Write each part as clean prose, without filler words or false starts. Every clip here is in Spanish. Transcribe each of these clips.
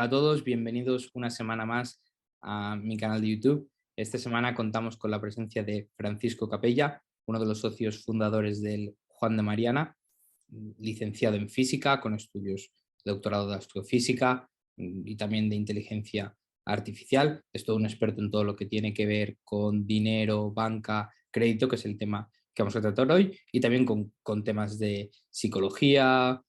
Hola a todos, bienvenidos una semana más a mi canal de YouTube. Esta semana contamos con la presencia de Francisco Capella, uno de los socios fundadores del Juan de Mariana, licenciado en física, con estudios de doctorado de astrofísica y también de inteligencia artificial. Es todo un experto en todo lo que tiene que ver con dinero, banca, crédito, que es el tema que vamos a tratar hoy, y también con temas de psicología,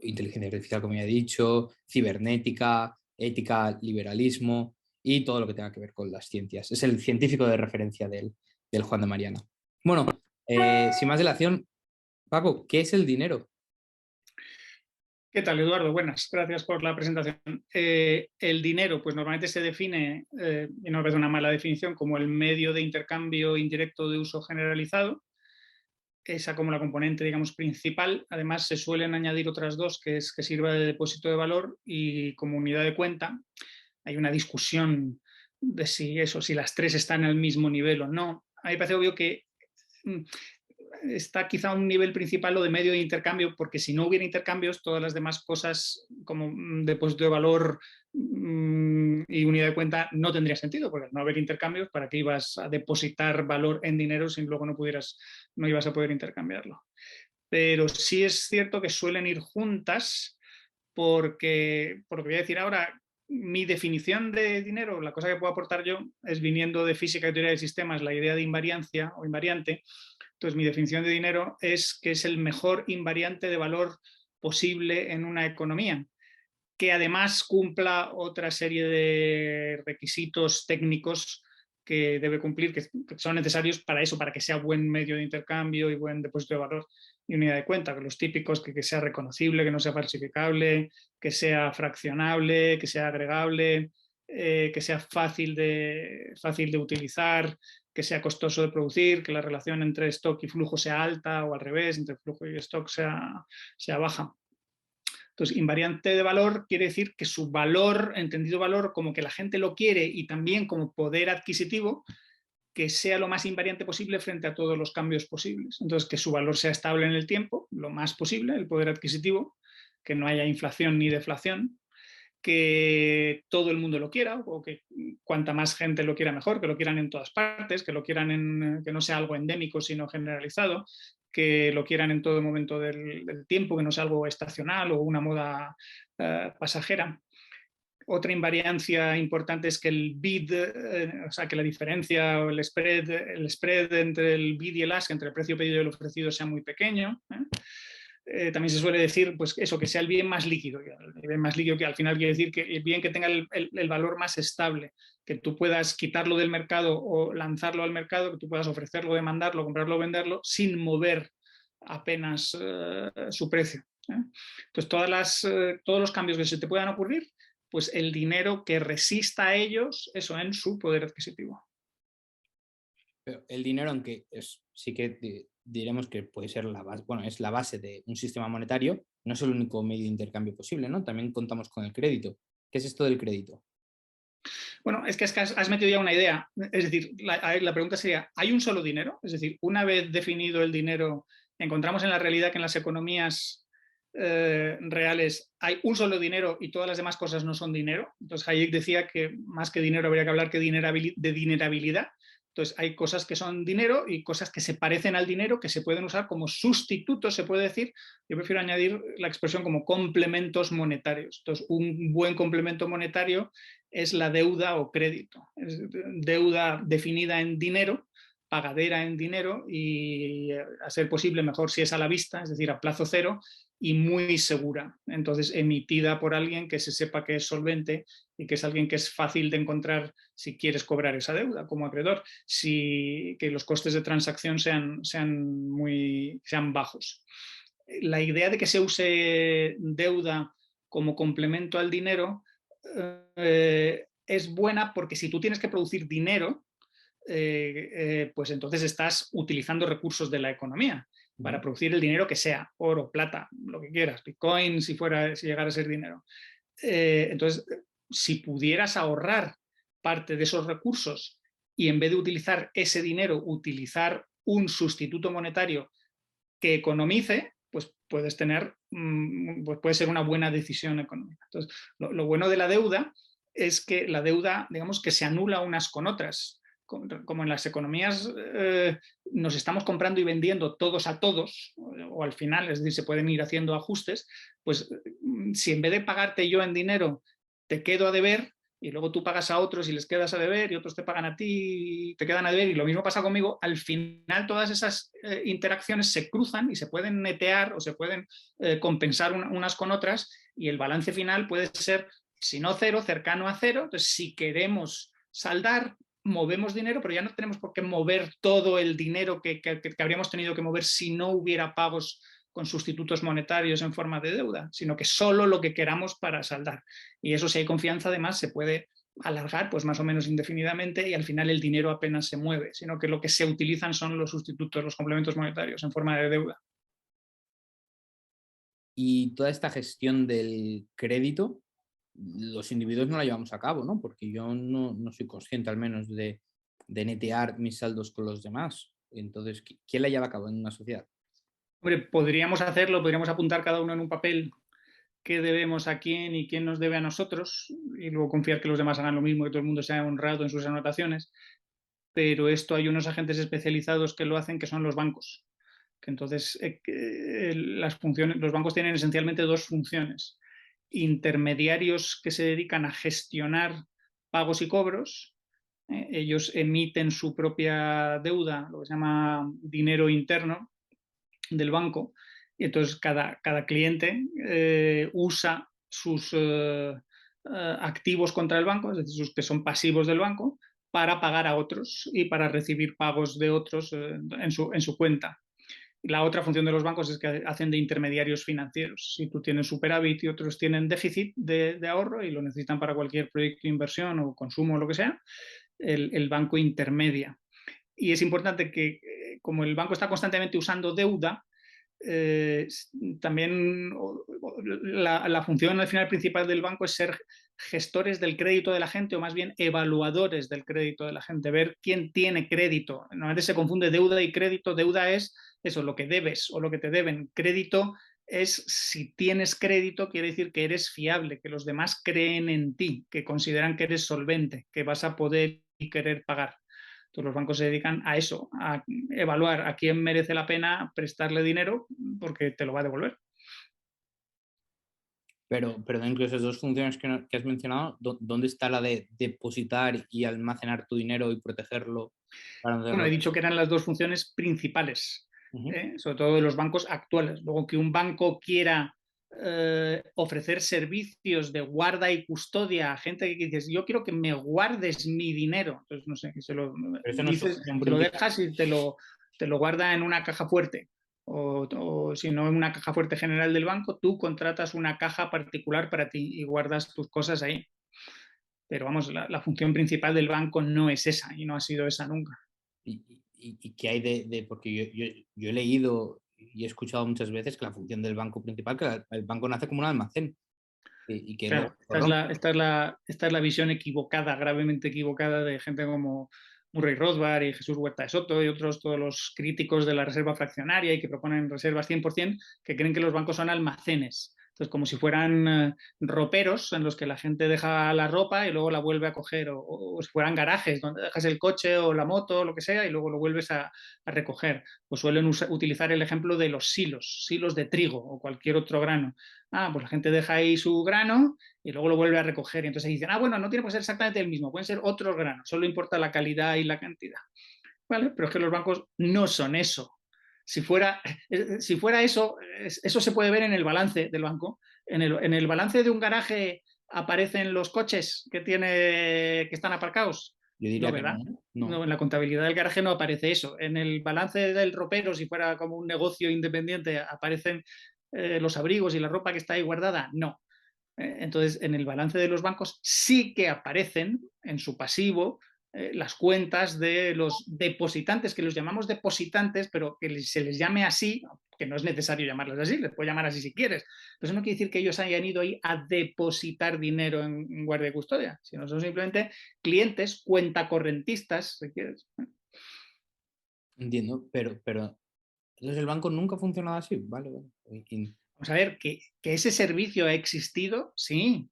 inteligencia artificial, como ya he dicho, cibernética, ética, liberalismo y todo lo que tenga que ver con las ciencias. Es el científico de referencia del Juan de Mariana. Bueno, sin más dilación, Paco, ¿qué es el dinero? ¿Qué tal, Eduardo? Buenas, gracias por la presentación. El dinero, pues normalmente se define, y no me parece una mala definición, como el medio de intercambio indirecto de uso generalizado, esa como la componente, digamos, principal. Además, se suelen añadir otras dos, que es que sirva de depósito de valor y como unidad de cuenta. Hay una discusión de si las tres están al mismo nivel o no. A mí me parece obvio que está quizá a un nivel principal lo de medio de intercambio, porque si no hubiera intercambios, todas las demás cosas como depósito de valor y unidad de cuenta no tendría sentido, porque al no haber intercambios, ¿para qué ibas a depositar valor en dinero si luego no ibas a poder intercambiarlo? Pero sí es cierto que suelen ir juntas, porque, por lo que voy a decir ahora, mi definición de dinero, la cosa que puedo aportar yo, es viniendo de física y teoría de sistemas, la idea de invariancia o invariante. Entonces, mi definición de dinero es que es el mejor invariante de valor posible en una economía, que además cumpla otra serie de requisitos técnicos que debe cumplir, que son necesarios para eso, para que sea buen medio de intercambio y buen depósito de valor y unidad de cuenta, que los típicos, que sea reconocible, que no sea falsificable, que sea fraccionable, que sea agregable, que sea fácil de utilizar, que sea costoso de producir, que la relación entre stock y flujo sea alta o al revés, entre flujo y stock sea baja. Entonces, invariante de valor quiere decir que su valor, entendido valor como que la gente lo quiere y también como poder adquisitivo, que sea lo más invariante posible frente a todos los cambios posibles. Entonces, que su valor sea estable en el tiempo, lo más posible, el poder adquisitivo, que no haya inflación ni deflación, que todo el mundo lo quiera, o que cuanta más gente lo quiera mejor, que lo quieran en todas partes, que lo quieran que no sea algo endémico, sino generalizado, que lo quieran en todo momento del tiempo, que no sea algo estacional o una moda pasajera. Otra invariancia importante es que el bid, o sea, que la diferencia o el spread entre el bid y el ask, entre el precio pedido y el ofrecido, sea muy pequeño. También se suele decir, pues eso, que sea el bien más líquido. El bien más líquido, que al final quiere decir que el bien que tenga el valor más estable, que tú puedas quitarlo del mercado o lanzarlo al mercado, que tú puedas ofrecerlo, demandarlo, comprarlo o venderlo sin mover apenas su precio. Entonces, todos los cambios que se te puedan ocurrir, pues el dinero que resista a ellos, eso en su poder adquisitivo. Pero el dinero, aunque sí que diremos que puede ser la base, bueno, es la base de un sistema monetario, no es el único medio de intercambio posible, ¿no? También contamos con el crédito. ¿Qué es esto del crédito? Bueno, es que has metido ya una idea. Es decir, la pregunta sería, ¿hay un solo dinero? Es decir, una vez definido el dinero, encontramos en la realidad que en las economías reales hay un solo dinero y todas las demás cosas no son dinero. Entonces Hayek decía que más que dinero habría que hablar de dinerabilidad. Entonces hay cosas que son dinero y cosas que se parecen al dinero que se pueden usar como sustitutos, se puede decir. Yo prefiero añadir la expresión como complementos monetarios. Entonces, un buen complemento monetario es la deuda o crédito. Es deuda definida en dinero, pagadera en dinero y, a ser posible, mejor si es a la vista, es decir, a plazo cero y muy segura. Entonces, emitida por alguien que se sepa que es solvente y que es alguien que es fácil de encontrar si quieres cobrar esa deuda como acreedor, que los costes de transacción sean bajos. La idea de que se use deuda como complemento al dinero es buena, porque si tú tienes que producir dinero, pues entonces estás utilizando recursos de la economía para producir el dinero que sea, oro, plata, lo que quieras, Bitcoin, si llegara a ser dinero. Entonces, si pudieras ahorrar parte de esos recursos y en vez de utilizar ese dinero, utilizar un sustituto monetario que economice, pues puedes tener, pues puede ser una buena decisión económica. Entonces, lo bueno de la deuda es que la deuda, digamos, que se anula unas con otras. Como en las economías nos estamos comprando y vendiendo todos a todos, o al final, es decir, se pueden ir haciendo ajustes, pues si en vez de pagarte yo en dinero, te quedo a deber, y luego tú pagas a otros y les quedas a deber, y otros te pagan a ti y te quedan a deber, y lo mismo pasa conmigo, al final todas esas interacciones se cruzan y se pueden netear o se pueden compensar unas con otras, y el balance final puede ser, si no cero, cercano a cero. Entonces, si queremos saldar, movemos dinero, pero ya no tenemos por qué mover todo el dinero que habríamos tenido que mover si no hubiera pagos con sustitutos monetarios en forma de deuda, sino que solo lo que queramos para saldar. Y eso, si hay confianza, además, se puede alargar pues más o menos indefinidamente, y al final el dinero apenas se mueve, sino que lo que se utilizan son los sustitutos, los complementos monetarios en forma de deuda. Y toda esta gestión del crédito, los individuos no la llevamos a cabo, ¿no? Porque yo no soy consciente al menos de netear mis saldos con los demás. Entonces, ¿quién la lleva a cabo en una sociedad? Hombre, podríamos hacerlo, podríamos apuntar cada uno en un papel qué debemos a quién y quién nos debe a nosotros, y luego confiar que los demás hagan lo mismo, que todo el mundo sea honrado en sus anotaciones. Pero esto hay unos agentes especializados que lo hacen, que son los bancos. Que entonces los bancos tienen esencialmente dos funciones: intermediarios que se dedican a gestionar pagos y cobros. Ellos emiten su propia deuda, lo que se llama dinero interno del banco, y entonces cada cliente usa sus activos contra el banco, es decir, sus que son pasivos del banco, para pagar a otros y para recibir pagos de otros en su cuenta. La otra función de los bancos es que hacen de intermediarios financieros. Si tú tienes superávit y otros tienen déficit de ahorro y lo necesitan para cualquier proyecto de inversión o consumo o lo que sea, el banco intermedia. Y es importante que, como el banco está constantemente usando deuda, también la función al final principal del banco es ser gestores del crédito de la gente, o más bien evaluadores del crédito de la gente, ver quién tiene crédito. Normalmente se confunde deuda y crédito. Deuda es eso, lo que debes o lo que te deben. Crédito es, si tienes crédito, quiere decir que eres fiable, que los demás creen en ti, que consideran que eres solvente, que vas a poder y querer pagar. Entonces, los bancos se dedican a eso, a evaluar a quién merece la pena prestarle dinero porque te lo va a devolver. Pero dentro de esas dos funciones que has mencionado, ¿dónde está la de depositar y almacenar tu dinero y protegerlo para no Bueno, he hacerlo? dicho que eran las dos funciones principales, Uh-huh. sobre todo de los bancos actuales. Luego, que un banco quiera ofrecer servicios de guarda y custodia a gente que dices, yo quiero que me guardes mi dinero. Entonces, no sé, Pero eso no es su dices, función se lo principal. dejas y te lo guarda en una caja fuerte. O si no, en una caja fuerte general del banco, tú contratas una caja particular para ti y guardas tus cosas ahí. Pero vamos, la función principal del banco no es esa, y no ha sido esa nunca. ¿Y qué hay porque yo he leído y he escuchado muchas veces que la función del banco principal, que el banco nace como un almacén y que luego Claro, se corrompe? esta es la visión equivocada, gravemente equivocada, de gente como Murray Rothbard y Jesús Huerta de Soto y otros, todos los críticos de la reserva fraccionaria y que proponen reservas 100%, que creen que los bancos son almacenes. Entonces, como si fueran roperos en los que la gente deja la ropa y luego la vuelve a coger, o si fueran garajes donde dejas el coche o la moto o lo que sea y luego lo vuelves a recoger. Pues suelen utilizar el ejemplo de los silos de trigo o cualquier otro grano. Pues la gente deja ahí su grano y luego lo vuelve a recoger. Y entonces dicen, bueno, no tiene que ser exactamente el mismo, pueden ser otros granos, solo importa la calidad y la cantidad. ¿Vale? Pero es que los bancos no son eso. Si fuera eso, eso se puede ver en el balance del banco. En el balance de un garaje aparecen los coches que están aparcados. Yo No, diría que ¿verdad? no, No, no. en la contabilidad del garaje no aparece eso. En el balance del ropero, si fuera como un negocio independiente, aparecen los abrigos y la ropa que está ahí guardada. No. Entonces, en el balance de los bancos sí que aparecen en su pasivo las cuentas de los depositantes, que los llamamos depositantes, pero que se les llame así, que no es necesario llamarlos así, les puedes llamar así si quieres. Pero eso no quiere decir que ellos hayan ido ahí a depositar dinero en guardia y custodia, sino son simplemente clientes, cuentacorrentistas, si quieres. Entiendo, pero Entonces el banco nunca ha funcionado así. Vale, vale. Vamos a ver, que ese servicio ha existido, sí.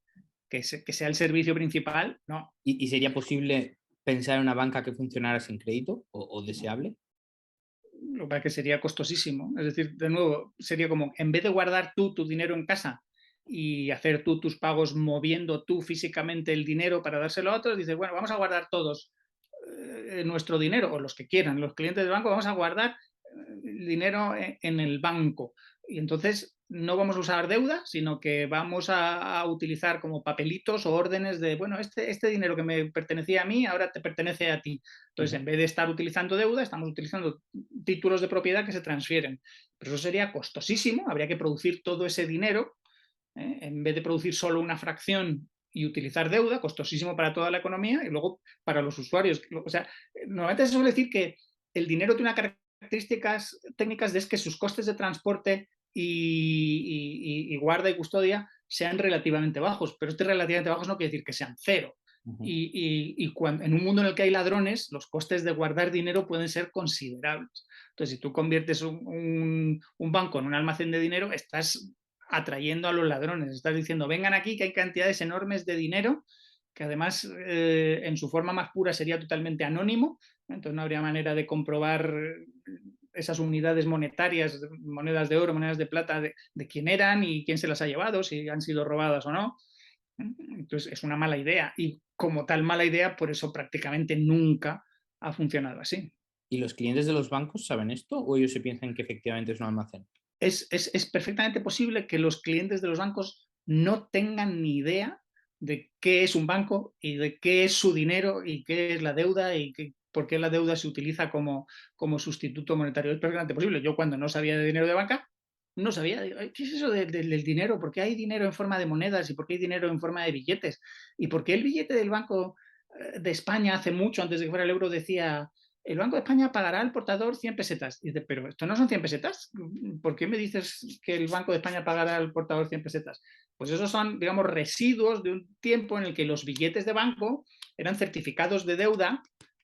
Que sea el servicio principal, no. ¿Y sería posible pensar en una banca que funcionara sin crédito o deseable? Lo que pasa es que sería costosísimo. Es decir, de nuevo, sería como, en vez de guardar tú tu dinero en casa y hacer tú tus pagos moviendo tú físicamente el dinero para dárselo a otros, dices, bueno, vamos a guardar todos nuestro dinero, o los que quieran, los clientes del banco, vamos a guardar el dinero en el banco. Y entonces no vamos a usar deuda, sino que vamos a utilizar como papelitos o órdenes de, bueno, este dinero que me pertenecía a mí ahora te pertenece a ti. Entonces, en vez de estar utilizando deuda, estamos utilizando títulos de propiedad que se transfieren. Pero eso sería costosísimo, habría que producir todo ese dinero, en vez de producir solo una fracción y utilizar deuda, costosísimo para toda la economía y luego para los usuarios. O sea, normalmente se suele decir que el dinero tiene unas características técnicas de que sus costes de transporte y guarda y custodia sean relativamente bajos, pero relativamente bajos no quiere decir que sean cero. En un mundo en el que hay ladrones, los costes de guardar dinero pueden ser considerables. Entonces, si tú conviertes un banco en un almacén de dinero, estás atrayendo a los ladrones, estás diciendo, vengan aquí que hay cantidades enormes de dinero, que además en su forma más pura sería totalmente anónimo, entonces no habría manera de comprobar esas unidades monetarias, monedas de oro, monedas de plata, de quién eran y quién se las ha llevado, si han sido robadas o no. Entonces es una mala idea y como tal mala idea, por eso prácticamente nunca ha funcionado así. ¿Y los clientes de los bancos saben esto o ellos se piensan que efectivamente es un almacén? Es perfectamente posible que los clientes de los bancos no tengan ni idea de qué es un banco y de qué es su dinero y qué es la deuda y por qué la deuda se utiliza como sustituto monetario. Es perfectamente posible. Yo cuando no sabía de dinero de banca, no sabía, ¿qué es eso del dinero? ¿Por qué hay dinero en forma de monedas y por qué hay dinero en forma de billetes? ¿Y por qué el billete del Banco de España hace mucho, antes de que fuera el euro, decía el Banco de España pagará al portador 100 pesetas? Y dice, pero esto no son 100 pesetas. ¿Por qué me dices que el Banco de España pagará al portador 100 pesetas? Pues esos son, digamos, residuos de un tiempo en el que los billetes de banco eran certificados de deuda,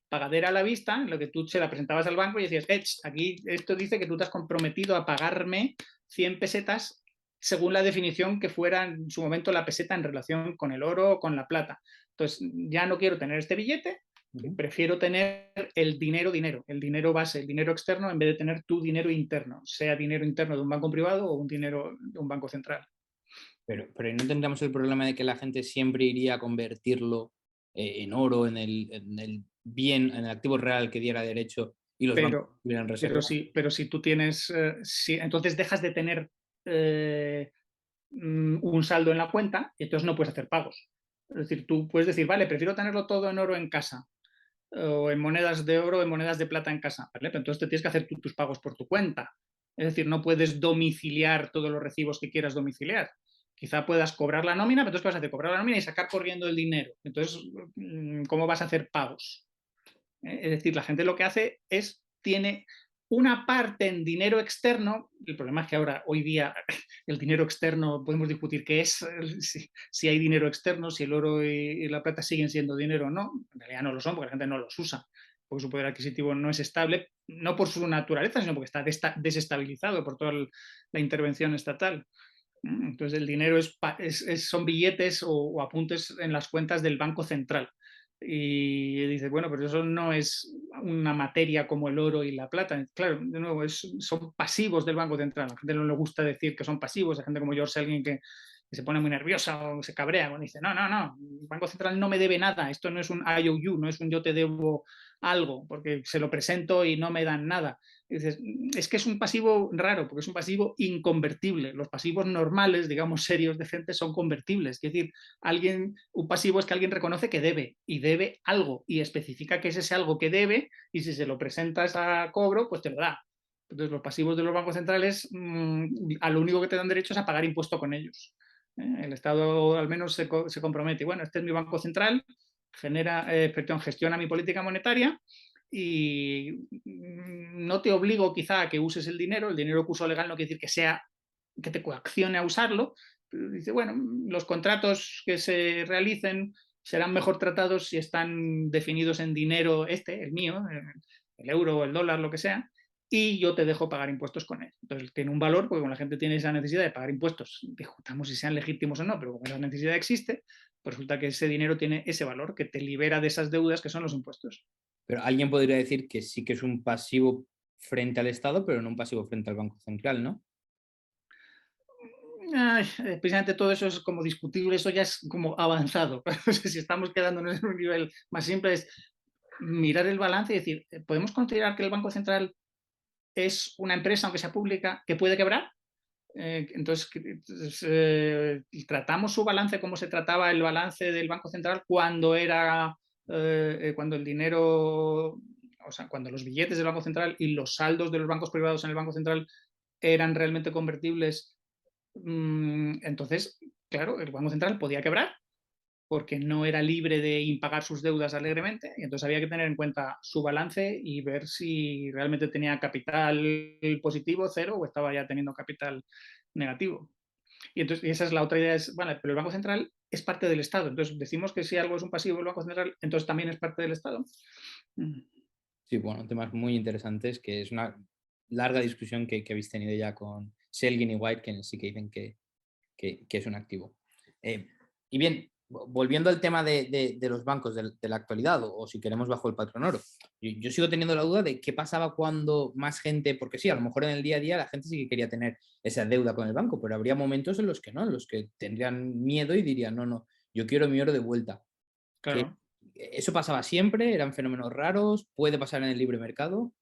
pagadera a la vista, en lo que tú se la presentabas al banco y decías, aquí esto dice que tú te has comprometido a pagarme 100 pesetas según la definición que fuera en su momento la peseta en relación con el oro o con la plata. Entonces, ya no quiero tener este billete, prefiero tener el dinero base, el dinero externo, en vez de tener tu dinero interno, sea dinero interno de un banco privado o un dinero de un banco central. Pero no tendríamos el problema de que la gente siempre iría a convertirlo en oro, en el bien, en el activo real que diera derecho y los bancos tuvieran reservas. Pero si tú tienes, entonces dejas de tener un saldo en la cuenta y entonces no puedes hacer pagos. Es decir, tú puedes decir, vale, prefiero tenerlo todo en oro en casa o en monedas de oro o en monedas de plata en casa, ¿vale? Pero entonces te tienes que hacer tus pagos por tu cuenta. Es decir, no puedes domiciliar todos los recibos que quieras domiciliar. Quizá puedas cobrar la nómina, pero entonces vas a hacer cobrar la nómina y sacar corriendo el dinero. Entonces, ¿cómo vas a hacer pagos? Es decir, la gente lo que hace es, tiene una parte en dinero externo. El problema es que ahora, hoy día, el dinero externo, podemos discutir qué es, si hay dinero externo, si el oro y la plata siguen siendo dinero o no. En realidad no lo son, porque la gente no los usa, porque su poder adquisitivo no es estable, no por su naturaleza, sino porque está desestabilizado por toda la intervención estatal. Entonces el dinero son billetes o apuntes en las cuentas del Banco Central. Y dices, bueno, pero eso no es una materia como el oro y la plata. Claro, de nuevo, son pasivos del Banco Central. A la gente no le gusta decir que son pasivos. A gente como George, alguien que se pone muy nerviosa o se cabrea cuando dice, no, no, no, el Banco Central no me debe nada. Esto no es un IOU, no es un yo te debo algo, porque se lo presento y no me dan nada. Y dices, es que es un pasivo raro, porque es un pasivo inconvertible. Los pasivos normales, digamos, serios, decentes, son convertibles. Es decir, un pasivo es que alguien reconoce que debe y debe algo y especifica que es ese algo que debe y si se lo presentas a cobro, pues te lo da. Entonces, los pasivos de los bancos centrales a lo único que te dan derecho es a pagar impuesto con ellos. El Estado al menos se compromete. Bueno, este es mi banco central, gestiona mi política monetaria y no te obligo quizá a que uses el dinero que uso legal no quiere decir que te coaccione a usarlo, pero dice, bueno, los contratos que se realicen serán mejor tratados si están definidos en dinero el mío, el euro o el dólar, lo que sea, y yo te dejo pagar impuestos con él. Entonces tiene un valor porque como la gente tiene esa necesidad de pagar impuestos, discutamos si sean legítimos o no, pero como esa necesidad existe, pues resulta que ese dinero tiene ese valor que te libera de esas deudas que son los impuestos. Pero alguien podría decir que sí que es un pasivo frente al Estado, pero no un pasivo frente al Banco Central, ¿no? Ay, precisamente todo eso es como discutible, eso ya es como avanzado. Si estamos quedándonos en un nivel más simple, es mirar el balance y decir, ¿podemos considerar que el Banco Central es una empresa, aunque sea pública, que puede quebrar? Entonces, tratamos su balance como se trataba el balance del Banco Central cuando era, cuando el dinero, o sea, cuando los billetes del Banco Central y los saldos de los bancos privados en el Banco Central eran realmente convertibles. Entonces, claro, el Banco Central podía quebrar porque no era libre de impagar sus deudas alegremente, y entonces había que tener en cuenta su balance y ver si realmente tenía capital positivo, cero, o estaba ya teniendo capital negativo. Y entonces y esa es la otra idea, es, vale, pero el Banco Central es parte del Estado, entonces decimos que si algo es un pasivo del Banco Central, entonces también es parte del Estado. Sí, bueno, temas muy interesantes, que es una larga discusión que habéis tenido ya con Selgin y White, que sí que dicen que es un activo. Y bien, volviendo al tema de los bancos de la actualidad, o si queremos bajo el patrón oro, yo sigo teniendo la duda de qué pasaba cuando más gente, porque sí, a lo mejor en el día a día la gente sí que quería tener esa deuda con el banco, pero habría momentos en los que no, en los que tendrían miedo y dirían, no, no, yo quiero mi oro de vuelta. Que Claro. ¿Eso pasaba siempre? ¿Eran fenómenos raros? ¿Puede pasar en el libre mercado?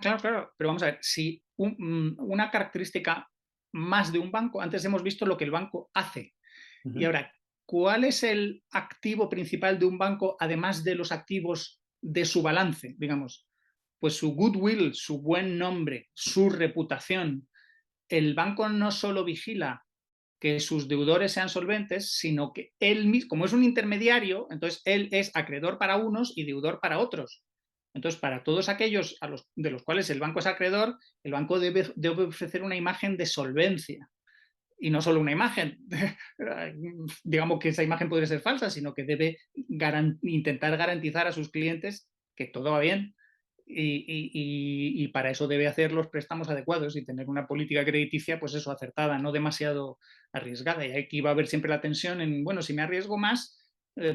Claro, claro, pero vamos a ver, si una característica más de un banco, antes hemos visto lo que el banco hace, y Ujú. ahora, ¿cuál es el activo principal de un banco, además de los activos de su balance, digamos? Pues su goodwill, su buen nombre, su reputación. El banco no solo vigila que sus deudores sean solventes, sino que él mismo, como es un intermediario, entonces él es acreedor para unos y deudor para otros. Entonces, para todos aquellos de los cuales el banco es acreedor, el banco debe ofrecer una imagen de solvencia. Y no solo una imagen, digamos que esa imagen podría ser falsa, sino que debe intentar garantizar a sus clientes que todo va bien. Y para eso debe hacer los préstamos adecuados y tener una política crediticia, pues eso, acertada, no demasiado arriesgada. Y aquí va a haber siempre la tensión en, bueno, si me arriesgo más,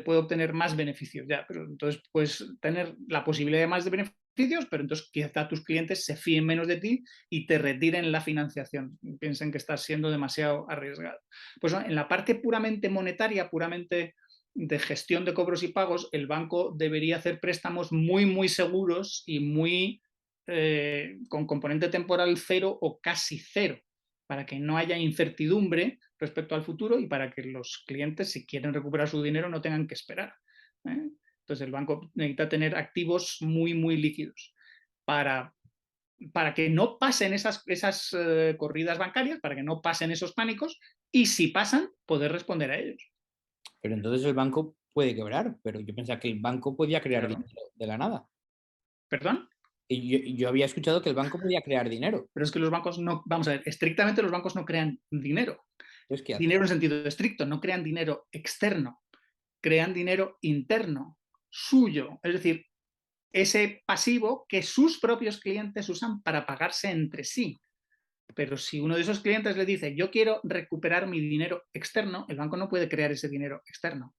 puedo obtener más beneficios, ya, pero entonces puedes tener la posibilidad de más de beneficios, pero entonces quizá tus clientes se fíen menos de ti y te retiren la financiación, piensen que estás siendo demasiado arriesgado. Pues en la parte puramente monetaria, puramente de gestión de cobros y pagos, el banco debería hacer préstamos muy, muy seguros y muy con componente temporal cero o casi cero, para que no haya incertidumbre respecto al futuro y para que los clientes, si quieren recuperar su dinero, no tengan que esperar. Entonces el banco necesita tener activos muy, muy líquidos para que no pasen esas corridas bancarias, para que no pasen esos pánicos y si pasan, poder responder a ellos. Pero entonces el banco puede quebrar, pero yo pensaba que el banco podía crear Claro. dinero de la nada. ¿Perdón? Y yo había escuchado que el banco podía crear dinero. Pero es que los bancos no, vamos a ver, estrictamente los bancos no crean dinero. Entonces, ¿qué hace? Dinero en sentido estricto, no crean dinero externo, crean dinero interno, suyo. Es decir, ese pasivo que sus propios clientes usan para pagarse entre sí. Pero si uno de esos clientes le dice, yo quiero recuperar mi dinero externo, el banco no puede crear ese dinero externo.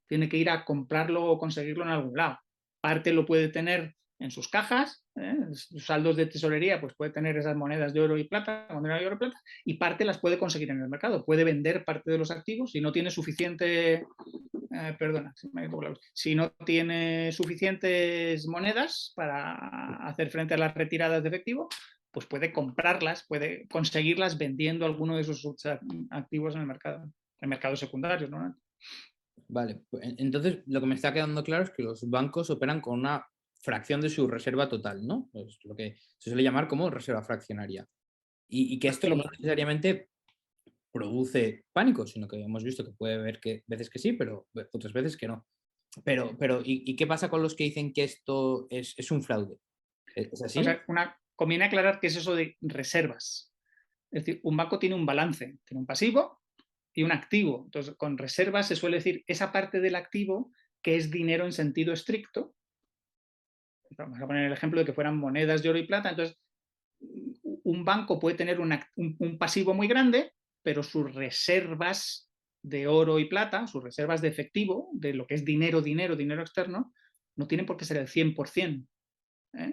Tiene que ir a comprarlo o conseguirlo en algún lado. Parte lo puede tener en sus cajas, sus saldos de tesorería, pues puede tener esas monedas de oro y plata, moneda de oro y plata, y parte las puede conseguir en el mercado. Puede vender parte de los activos si no tiene suficiente, si no tiene suficientes monedas para hacer frente a las retiradas de efectivo, pues puede comprarlas, puede conseguirlas vendiendo alguno de esos activos en el mercado secundario, ¿no? Vale, entonces lo que me está quedando claro es que los bancos operan con una fracción de su reserva total, ¿no? Es lo que se suele llamar como reserva fraccionaria. Y que esto no Sí. necesariamente produce pánico, sino que hemos visto que puede haber veces que sí, pero otras veces que no. Pero ¿y qué pasa con los que dicen que esto es un fraude? ¿Es O así? sea, conviene aclarar qué es eso de reservas. Es decir, un banco tiene un balance, tiene un pasivo y un activo. Entonces, con reservas se suele decir esa parte del activo que es dinero en sentido estricto. Vamos a poner el ejemplo de que fueran monedas de oro y plata. Entonces, un banco puede tener un pasivo muy grande, pero sus reservas de oro y plata, sus reservas de efectivo, de lo que es dinero externo, no tienen por qué ser el 100%,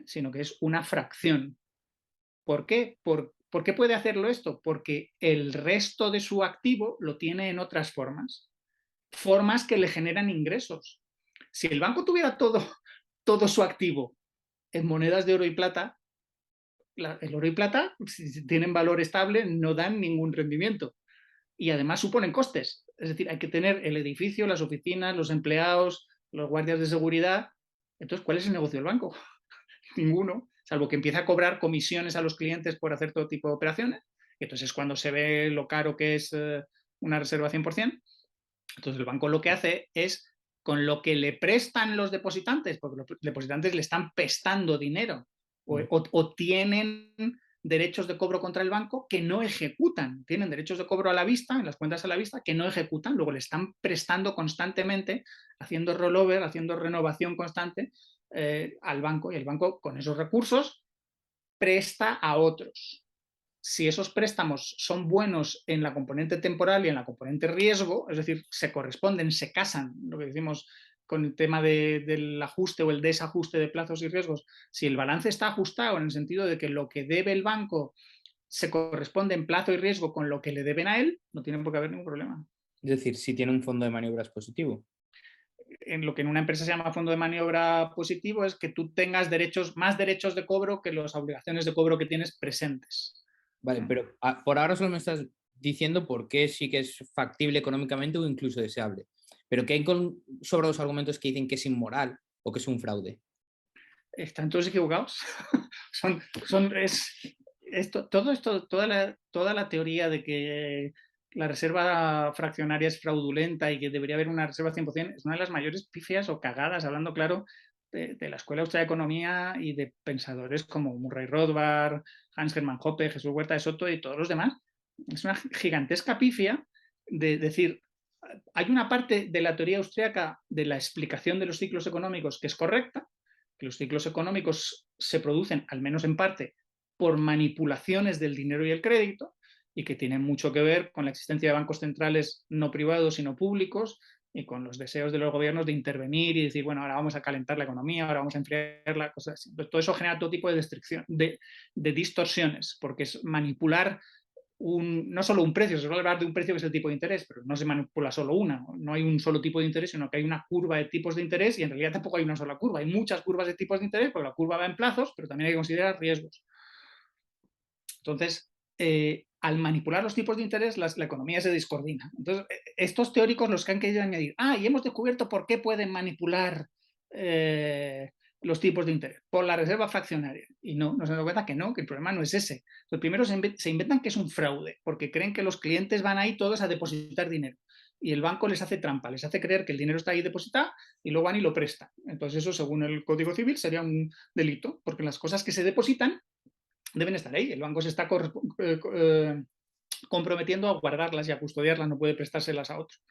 sino que es una fracción. ¿Por qué? ¿Por qué puede hacerlo esto? Porque el resto de su activo lo tiene en otras formas que le generan ingresos. Si el banco tuviera todo su activo en monedas de oro y plata, el oro y plata, si tienen valor estable, no dan ningún rendimiento. Y además suponen costes. Es decir, hay que tener el edificio, las oficinas, los empleados, los guardias de seguridad. Entonces, ¿cuál es el negocio del banco? Ninguno, salvo que empiece a cobrar comisiones a los clientes por hacer todo tipo de operaciones. Y entonces es cuando se ve lo caro que es una reserva 100%. Entonces el banco lo que hace es, con lo que le prestan los depositantes, porque los depositantes le están prestando dinero o tienen derechos de cobro contra el banco que no ejecutan, tienen derechos de cobro a la vista, en las cuentas a la vista, que no ejecutan, luego le están prestando constantemente, haciendo rollover, haciendo renovación constante al banco, y el banco con esos recursos presta a otros. Si esos préstamos son buenos en la componente temporal y en la componente riesgo, es decir, se corresponden, se casan, lo que decimos con el tema del ajuste o el desajuste de plazos y riesgos, si el balance está ajustado en el sentido de que lo que debe el banco se corresponde en plazo y riesgo con lo que le deben a él, no tiene por qué haber ningún problema. Es decir, si tiene un fondo de maniobras positivo. En lo que en una empresa se llama fondo de maniobra positivo es que tú tengas más derechos de cobro que las obligaciones de cobro que tienes presentes. Vale, pero por ahora solo me estás diciendo por qué sí que es factible económicamente o incluso deseable. Pero ¿qué hay sobre los argumentos que dicen que es inmoral o que es un fraude? Están todos equivocados. Todo esto, toda la teoría de que la reserva fraccionaria es fraudulenta y que debería haber una reserva 100%, es una de las mayores pifias o cagadas, hablando claro, de la Escuela Austríaca de Economía y de pensadores como Murray Rothbard, Hans Hermann Hoppe, Jesús Huerta de Soto y todos los demás. Es una gigantesca pifia de decir, hay una parte de la teoría austríaca de la explicación de los ciclos económicos que es correcta, que los ciclos económicos se producen, al menos en parte, por manipulaciones del dinero y el crédito, y que tienen mucho que ver con la existencia de bancos centrales no privados, sino públicos, y con los deseos de los gobiernos de intervenir y decir, bueno, ahora vamos a calentar la economía, ahora vamos a enfriarla, cosas así. Entonces, todo eso genera todo tipo de distorsiones, porque es manipular no solo un precio, se suele hablar de un precio que es el tipo de interés, pero no se manipula solo una, no hay un solo tipo de interés, sino que hay una curva de tipos de interés y en realidad tampoco hay una sola curva, hay muchas curvas de tipos de interés, porque la curva va en plazos, pero también hay que considerar riesgos. Entonces, al manipular los tipos de interés, la economía se descoordina. Entonces, estos teóricos los que han querido añadir, y hemos descubierto por qué pueden manipular los tipos de interés, por la reserva fraccionaria. Y no se dan cuenta que no, que el problema no es ese. Entonces, primero se inventan que es un fraude, porque creen que los clientes van ahí todos a depositar dinero. Y el banco les hace trampa, les hace creer que el dinero está ahí depositado y luego van y lo prestan. Entonces, eso, según el Código Civil, sería un delito, porque las cosas que se depositan deben estar ahí. El banco se está comprometiendo a guardarlas y a custodiarlas, no puede prestárselas a otros.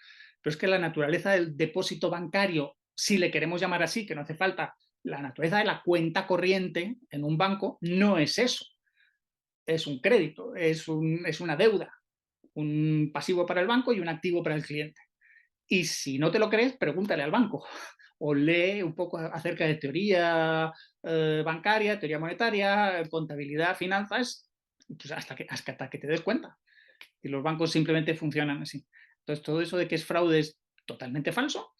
Pero es que la naturaleza del depósito bancario, si le queremos llamar así, que no hace falta, la naturaleza de la cuenta corriente en un banco no es eso. Es un crédito, es una deuda, un pasivo para el banco y un activo para el cliente. Y si no te lo crees, pregúntale al banco o lee un poco acerca de teoría bancaria, teoría monetaria, contabilidad, finanzas, pues hasta que te des cuenta. Y los bancos simplemente funcionan así. Entonces, todo eso de que es fraude es totalmente falso.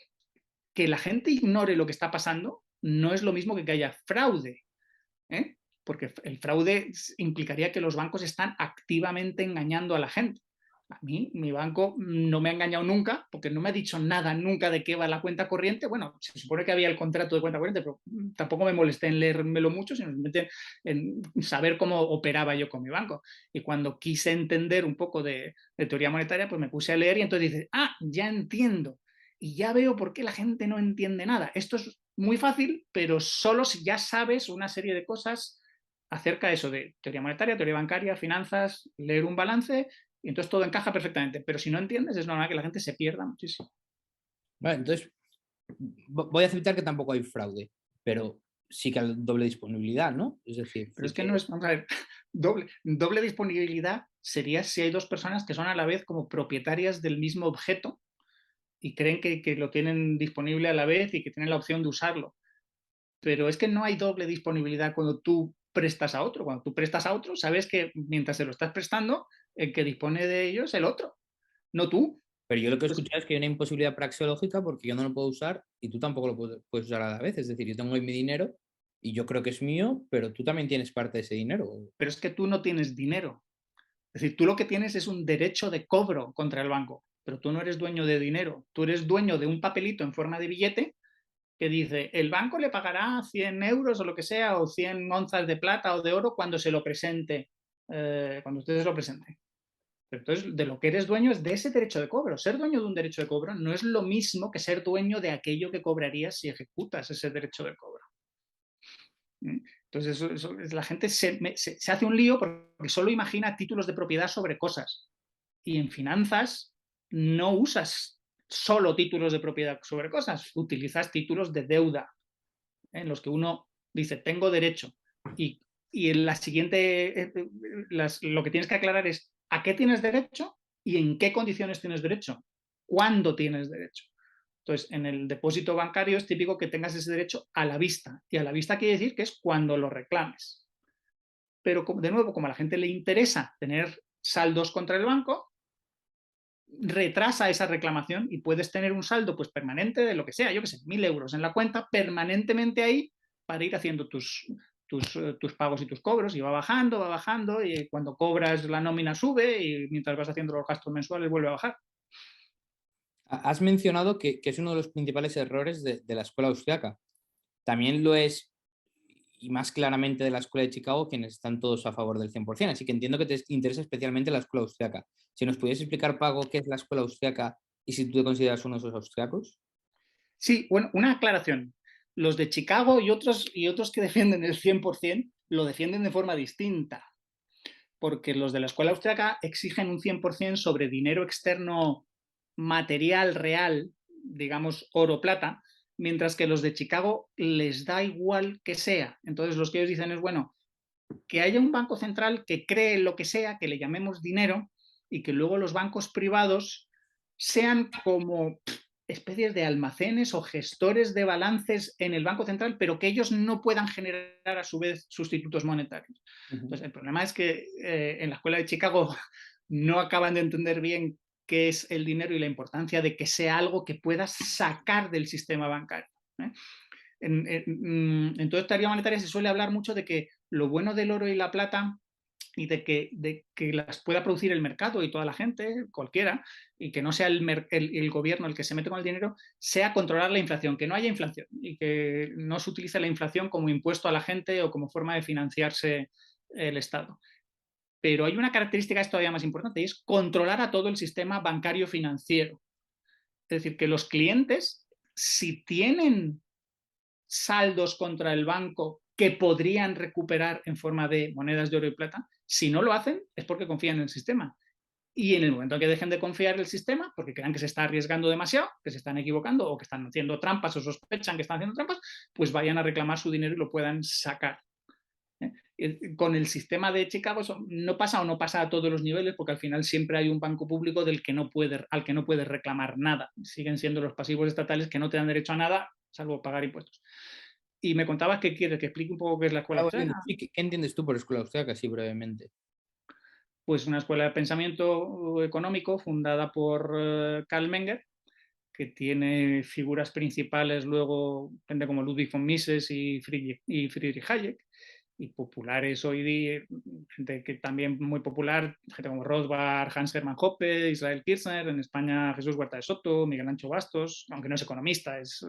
Que la gente ignore lo que está pasando no es lo mismo que haya fraude, ¿eh? Porque el fraude implicaría que los bancos están activamente engañando a la gente. A mí, mi banco no me ha engañado nunca, porque no me ha dicho nada nunca de qué va la cuenta corriente. Bueno, se supone que había el contrato de cuenta corriente, pero tampoco me molesté en leérmelo mucho, sino en saber cómo operaba yo con mi banco. Y cuando quise entender un poco de teoría monetaria, pues me puse a leer y entonces dices, ya entiendo. Y ya veo por qué la gente no entiende nada. Esto es muy fácil, pero solo si ya sabes una serie de cosas acerca de eso, de teoría monetaria, teoría bancaria, finanzas, leer un balance, y entonces todo encaja perfectamente. Pero si no entiendes, es normal que la gente se pierda muchísimo. Vale, entonces voy a aceptar que tampoco hay fraude, pero sí que hay doble disponibilidad, ¿no? Es decir, Pero sí es que no que... es, vamos a ver, Doble disponibilidad sería si hay dos personas que son a la vez como propietarias del mismo objeto y creen que lo tienen disponible a la vez y que tienen la opción de usarlo. Pero es que no hay doble disponibilidad cuando tú prestas a otro. Cuando tú prestas a otro, sabes que mientras se lo estás prestando, el que dispone de ello es el otro, no tú. Pero yo lo que he Pues, escuchado es que hay una imposibilidad praxeológica porque yo no lo puedo usar y tú tampoco lo puedes usar a la vez. Es decir, yo tengo mi dinero y yo creo que es mío, pero tú también tienes parte de ese dinero. pero es que tú no tienes dinero. Es decir, tú lo que tienes es un derecho de cobro contra el banco, pero tú no eres dueño de dinero. Tú eres dueño de un papelito en forma de billete que dice, el banco le pagará 100 euros o lo que sea, o 100 onzas de plata o de oro cuando se lo presente, cuando usted se lo presente. Pero entonces, de lo que eres dueño es de ese derecho de cobro. Ser dueño de un derecho de cobro no es lo mismo que ser dueño de aquello que cobrarías si ejecutas ese derecho de cobro. Entonces, la gente se hace un lío porque solo imagina títulos de propiedad sobre cosas. Y en finanzas no usas solo títulos de propiedad sobre cosas, utilizas títulos de deuda, en los que uno dice, tengo derecho. Y, y en la siguiente, lo que tienes que aclarar es a qué tienes derecho y en qué condiciones tienes derecho, cuándo tienes derecho. Entonces, en el depósito bancario es típico que tengas ese derecho a la vista. Y a la vista quiere decir que es cuando lo reclames. Pero, de nuevo, como a la gente le interesa tener saldos contra el banco, retrasa esa reclamación y puedes tener un saldo pues permanente de lo que sea, yo que sé, 1.000 euros en la cuenta permanentemente ahí para ir haciendo tus pagos y tus cobros y va bajando y cuando cobras la nómina sube y mientras vas haciendo los gastos mensuales vuelve a bajar. Has mencionado que es uno de los principales errores de la escuela austriaca. También lo es, y más claramente de la escuela de Chicago, quienes están todos a favor del 100%. Así que entiendo que te interesa especialmente la escuela austriaca. Si nos pudieras explicar, Pago, qué es la escuela austriaca y si tú te consideras uno de esos austriacos. Sí, bueno, una aclaración. Los de Chicago y otros que defienden el 100% lo defienden de forma distinta, porque los de la escuela austriaca exigen un 100% sobre dinero externo material real, digamos oro plata, mientras que los de Chicago les da igual que sea. Entonces los que ellos dicen es, bueno, que haya un banco central que cree lo que sea, que le llamemos dinero, y que luego los bancos privados sean como especies de almacenes o gestores de balances en el Banco Central, pero que ellos no puedan generar a su vez sustitutos monetarios. Entonces, el problema es que en la escuela de Chicago no acaban de entender bien qué es el dinero y la importancia de que sea algo que puedas sacar del sistema bancario. ¿eh? En toda teoría monetaria se suele hablar mucho de que lo bueno del oro y la plata y de que las pueda producir el mercado y toda la gente, cualquiera, y que no sea el gobierno el que se mete con el dinero, sea controlar la inflación, que no haya inflación y que no se utilice la inflación como impuesto a la gente o como forma de financiarse el Estado. Pero hay una característica que es todavía más importante y es controlar a todo el sistema bancario financiero. Es decir, que los clientes, si tienen saldos contra el banco que podrían recuperar en forma de monedas de oro y plata, si no lo hacen es porque confían en el sistema. Y en el momento en que dejen de confiar en el sistema, porque crean que se está arriesgando demasiado, que se están equivocando o que están haciendo trampas o sospechan que están haciendo trampas, pues vayan a reclamar su dinero y lo puedan sacar. Con el sistema de Chicago eso no pasa o no pasa a todos los niveles, porque al final siempre hay un banco público al que no puedes reclamar nada. Siguen siendo los pasivos estatales que no te dan derecho a nada, salvo pagar impuestos. Y me contabas que quieres que explique un poco qué es la escuela austríaca. Sí, ¿qué entiendes tú por escuela austriaca, así brevemente? Pues una escuela de pensamiento económico fundada por Karl Menger, que tiene figuras principales luego, gente como Ludwig von Mises y Friedrich Hayek, y populares hoy día, gente que también muy popular, gente como Rothbard, Hans Hermann Hoppe, Israel Kirchner, en España Jesús Huerta de Soto, Miguel Ancho Bastos, aunque no es economista, es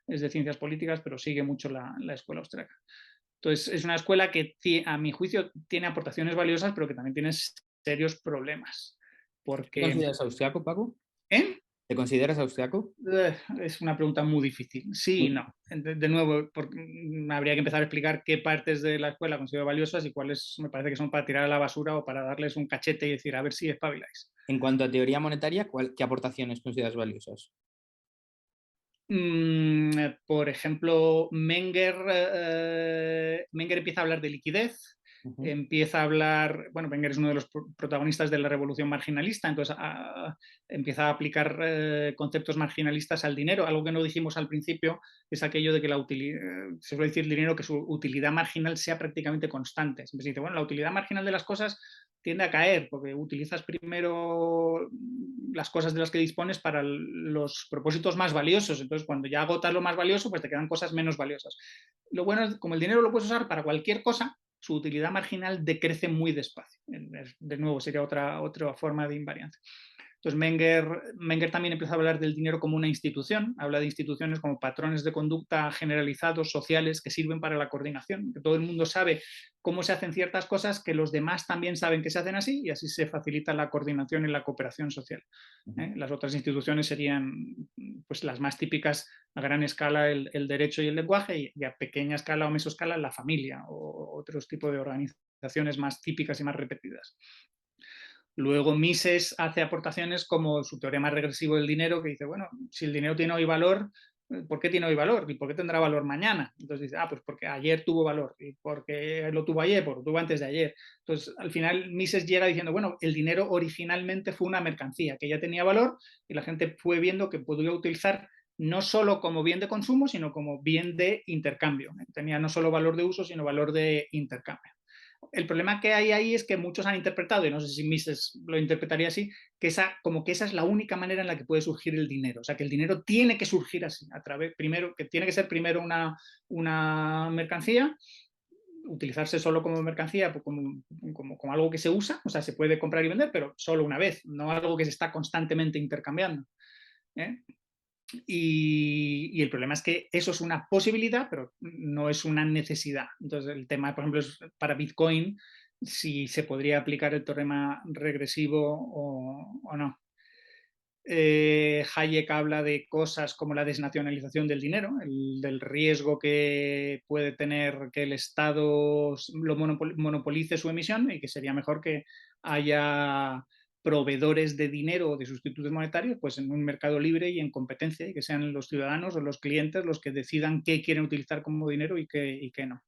de ciencias políticas, pero sigue mucho la escuela austríaca. Entonces, es una escuela que, a mi juicio, tiene aportaciones valiosas, pero que también tiene serios problemas. ¿Te Porque, consideras austriaco, Paco? ¿eh? ¿Te consideras austriaco? Es una pregunta muy difícil. Sí y no. De nuevo, habría que empezar a explicar qué partes de la escuela considero valiosas y cuáles me parece que son para tirar a la basura o para darles un cachete y decir, a ver si espabiláis. En cuanto a teoría monetaria, ¿qué aportaciones consideras valiosas? Por ejemplo, Menger empieza a hablar de liquidez, empieza a hablar, bueno, Wenger es uno de los protagonistas de la revolución marginalista, entonces empieza a aplicar conceptos marginalistas al dinero. Algo que no dijimos al principio es aquello de que se suele decir el dinero que su utilidad marginal sea prácticamente constante. Siempre se dice, bueno, la utilidad marginal de las cosas tiende a caer porque utilizas primero las cosas de las que dispones para los propósitos más valiosos. Entonces, cuando ya agotas lo más valioso, pues te quedan cosas menos valiosas. Lo bueno es, como el dinero lo puedes usar para cualquier cosa, su utilidad marginal decrece muy despacio. De nuevo, sería otra forma de invariancia. Entonces, Menger también empieza a hablar del dinero como una institución, habla de instituciones como patrones de conducta generalizados, sociales, que sirven para la coordinación, que todo el mundo sabe cómo se hacen ciertas cosas, que los demás también saben que se hacen así, y así se facilita la coordinación y la cooperación social. Las otras instituciones serían pues, las más típicas a gran escala, el derecho y el lenguaje, y a pequeña escala o mesoescala la familia o otros tipos de organizaciones más típicas y más repetidas. Luego Mises hace aportaciones como su teorema regresivo del dinero, que dice, bueno, si el dinero tiene hoy valor, ¿por qué tiene hoy valor? ¿Y por qué tendrá valor mañana? Entonces dice, pues porque ayer tuvo valor. ¿Y por qué lo tuvo ayer? Porque lo tuvo antes de ayer. Entonces, al final, Mises llega diciendo, bueno, el dinero originalmente fue una mercancía que ya tenía valor y la gente fue viendo que podía utilizar no solo como bien de consumo, sino como bien de intercambio. Tenía no solo valor de uso, sino valor de intercambio. El problema que hay ahí es que muchos han interpretado, y no sé si Mises lo interpretaría así, que esa es la única manera en la que puede surgir el dinero. O sea, que el dinero tiene que surgir así, que tiene que ser primero una mercancía, utilizarse solo como mercancía, como algo que se usa, o sea, se puede comprar y vender, pero solo una vez, no algo que se está constantemente intercambiando. Y el problema es que eso es una posibilidad, pero no es una necesidad. Entonces, el tema, por ejemplo, es para Bitcoin, si se podría aplicar el teorema regresivo o no. Hayek habla de cosas como la desnacionalización del dinero, del riesgo que puede tener que el Estado lo monopolice su emisión y que sería mejor que haya proveedores de dinero o de sustitutos monetarios pues en un mercado libre y en competencia y que sean los ciudadanos o los clientes los que decidan qué quieren utilizar como dinero y qué no.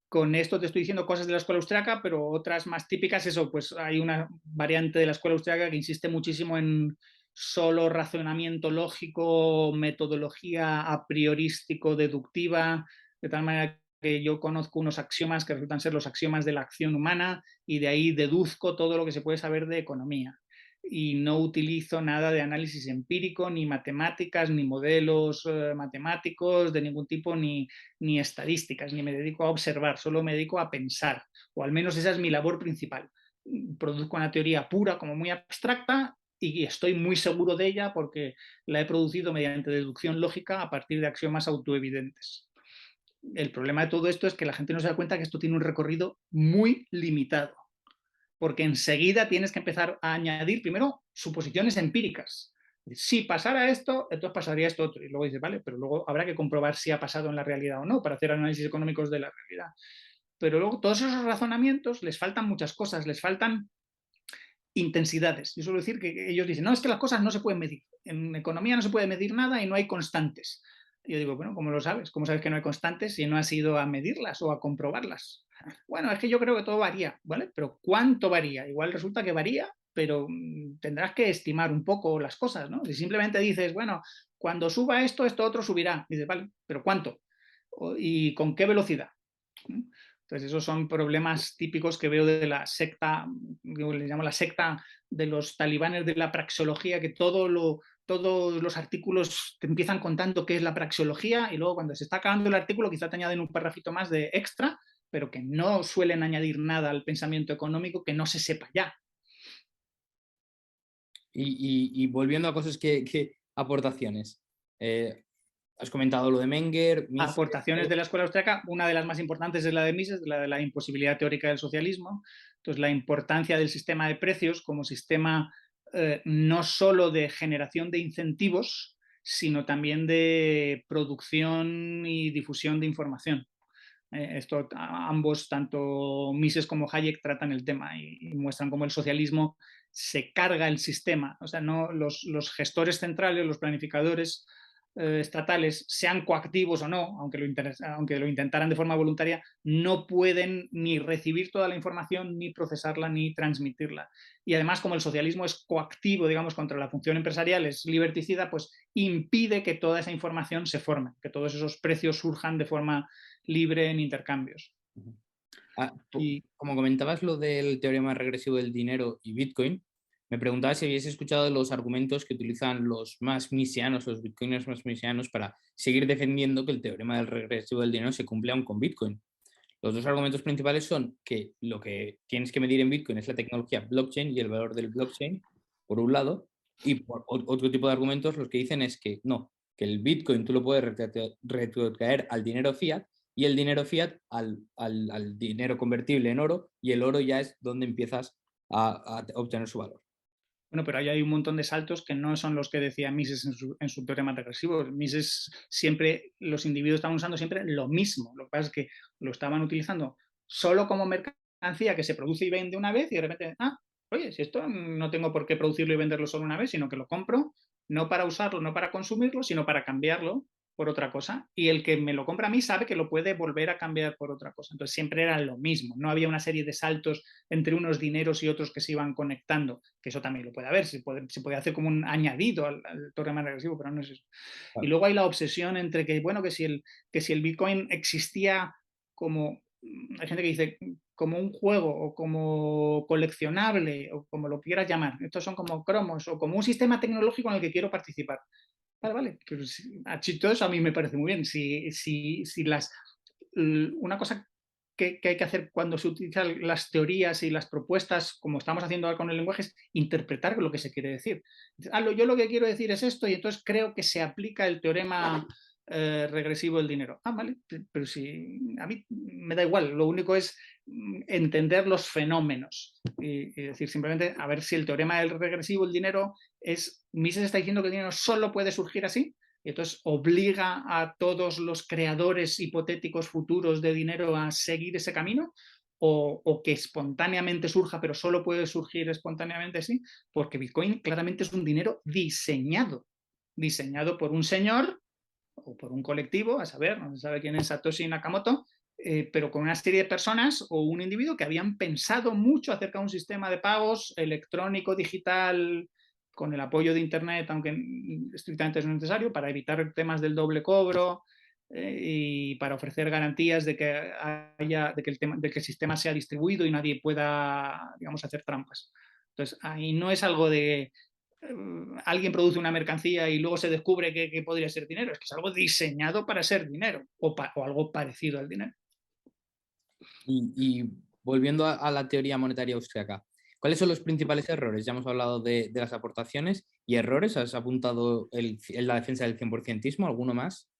Con esto te estoy diciendo cosas de la escuela austriaca, pero otras más típicas, eso, pues hay una variante de la escuela austriaca que insiste muchísimo en solo razonamiento lógico, metodología a priorístico-deductiva, de tal manera que yo conozco unos axiomas que resultan ser los axiomas de la acción humana y de ahí deduzco todo lo que se puede saber de economía. Y no utilizo nada de análisis empírico, ni matemáticas, ni modelos matemáticos de ningún tipo, ni estadísticas, ni me dedico a observar, solo me dedico a pensar, o al menos esa es mi labor principal. Produzco una teoría pura, como muy abstracta, y estoy muy seguro de ella porque la he producido mediante deducción lógica a partir de axiomas autoevidentes. El problema de todo esto es que la gente no se da cuenta que esto tiene un recorrido muy limitado, porque enseguida tienes que empezar a añadir primero suposiciones empíricas. Si pasara esto, entonces pasaría esto otro. Y luego dices, vale, pero luego habrá que comprobar si ha pasado en la realidad o no para hacer análisis económicos de la realidad. Pero luego todos esos razonamientos les faltan muchas cosas, les faltan intensidades. Yo suelo decir que ellos dicen, no, es que las cosas no se pueden medir. En economía no se puede medir nada y no hay constantes. Y yo digo, bueno, ¿cómo lo sabes? ¿Cómo sabes que no hay constantes si no has ido a medirlas o a comprobarlas? Bueno, es que yo creo que todo varía, ¿vale? Pero ¿cuánto varía? Igual resulta que varía, pero tendrás que estimar un poco las cosas, ¿no? Si simplemente dices, bueno, cuando suba esto, esto otro subirá. Dices, vale, pero ¿cuánto? ¿Y con qué velocidad? Entonces, esos son problemas típicos que veo de la secta, yo les llamo la secta de los talibanes de la praxeología, que todos los artículos te empiezan contando qué es la praxeología y luego cuando se está acabando el artículo quizá te añaden un párrafito más de extra, pero que no suelen añadir nada al pensamiento económico que no se sepa ya. Y volviendo a cosas que aportaciones. Has comentado lo de Menger, Mises. Aportaciones de la escuela austríaca, una de las más importantes es la de Mises, la de la imposibilidad teórica del socialismo. Entonces, la importancia del sistema de precios como sistema no solo de generación de incentivos, sino también de producción y difusión de información. Esto ambos, tanto Mises como Hayek, tratan el tema y muestran cómo el socialismo se carga el sistema. O sea, no, los gestores centrales, los planificadores, estatales, sean coactivos o no, aunque lo intentaran de forma voluntaria, no pueden ni recibir toda la información, ni procesarla, ni transmitirla. Y además, como el socialismo es coactivo, digamos, contra la función empresarial, es liberticida, pues impide que toda esa información se forme, que todos esos precios surjan de forma libre en intercambios. Como comentabas lo del teorema regresivo del dinero y Bitcoin, me preguntaba si habías escuchado los argumentos que utilizan los más misianos, los bitcoiners más misianos, para seguir defendiendo que el teorema del regresivo del dinero se cumple aún con Bitcoin. Los dos argumentos principales son que lo que tienes que medir en Bitcoin es la tecnología blockchain y el valor del blockchain, por un lado, y por otro tipo de argumentos los que dicen es que no, que el Bitcoin tú lo puedes retrotraer al dinero fiat y el dinero fiat al dinero convertible en oro, y el oro ya es donde empiezas a obtener su valor. Bueno, pero ahí hay un montón de saltos que no son los que decía Mises en su teorema regresivo. Mises siempre, los individuos estaban usando siempre lo mismo. Lo que pasa es que lo estaban utilizando solo como mercancía que se produce y vende una vez y de repente, oye, si esto no tengo por qué producirlo y venderlo solo una vez, sino que lo compro, no para usarlo, no para consumirlo, sino para cambiarlo por otra cosa, y el que me lo compra a mí sabe que lo puede volver a cambiar por otra cosa. Entonces siempre era lo mismo, no había una serie de saltos entre unos dineros y otros que se iban conectando, que eso también lo puede haber, se puede hacer como un añadido al teorema regresivo, pero no es eso. Claro. Y luego hay la obsesión entre que, bueno, que si el Bitcoin existía como, hay gente que dice, como un juego o como coleccionable o como lo quieras llamar, estos son como cromos o como un sistema tecnológico en el que quiero participar. Vale, pero todo eso a mí me parece muy bien. Una cosa que hay que hacer cuando se utilizan las teorías y las propuestas, como estamos haciendo ahora con el lenguaje, es interpretar lo que se quiere decir. Yo lo que quiero decir es esto y entonces creo que se aplica el teorema regresivo del dinero. Vale, pero si a mí me da igual, lo único es entender los fenómenos y decir simplemente a ver si el teorema del regresivo del dinero Mises está diciendo que el dinero solo puede surgir así, y entonces obliga a todos los creadores hipotéticos futuros de dinero a seguir ese camino, o que espontáneamente surja, pero solo puede surgir espontáneamente así, porque Bitcoin claramente es un dinero diseñado por un señor o por un colectivo, a saber, no se sabe quién es Satoshi Nakamoto, pero con una serie de personas o un individuo que habían pensado mucho acerca de un sistema de pagos electrónico, digital, con el apoyo de Internet, aunque estrictamente es necesario, para evitar temas del doble cobro y para ofrecer garantías de que el sistema sea distribuido y nadie pueda, digamos, hacer trampas. Entonces, ahí no es algo de alguien produce una mercancía y luego se descubre que podría ser dinero, es que es algo diseñado para ser dinero o algo parecido al dinero. Y volviendo a la teoría monetaria austriaca, ¿cuáles son los principales errores? Ya hemos hablado de las aportaciones y errores. ¿Has apuntado en la defensa del 100%ismo? ¿Alguno más?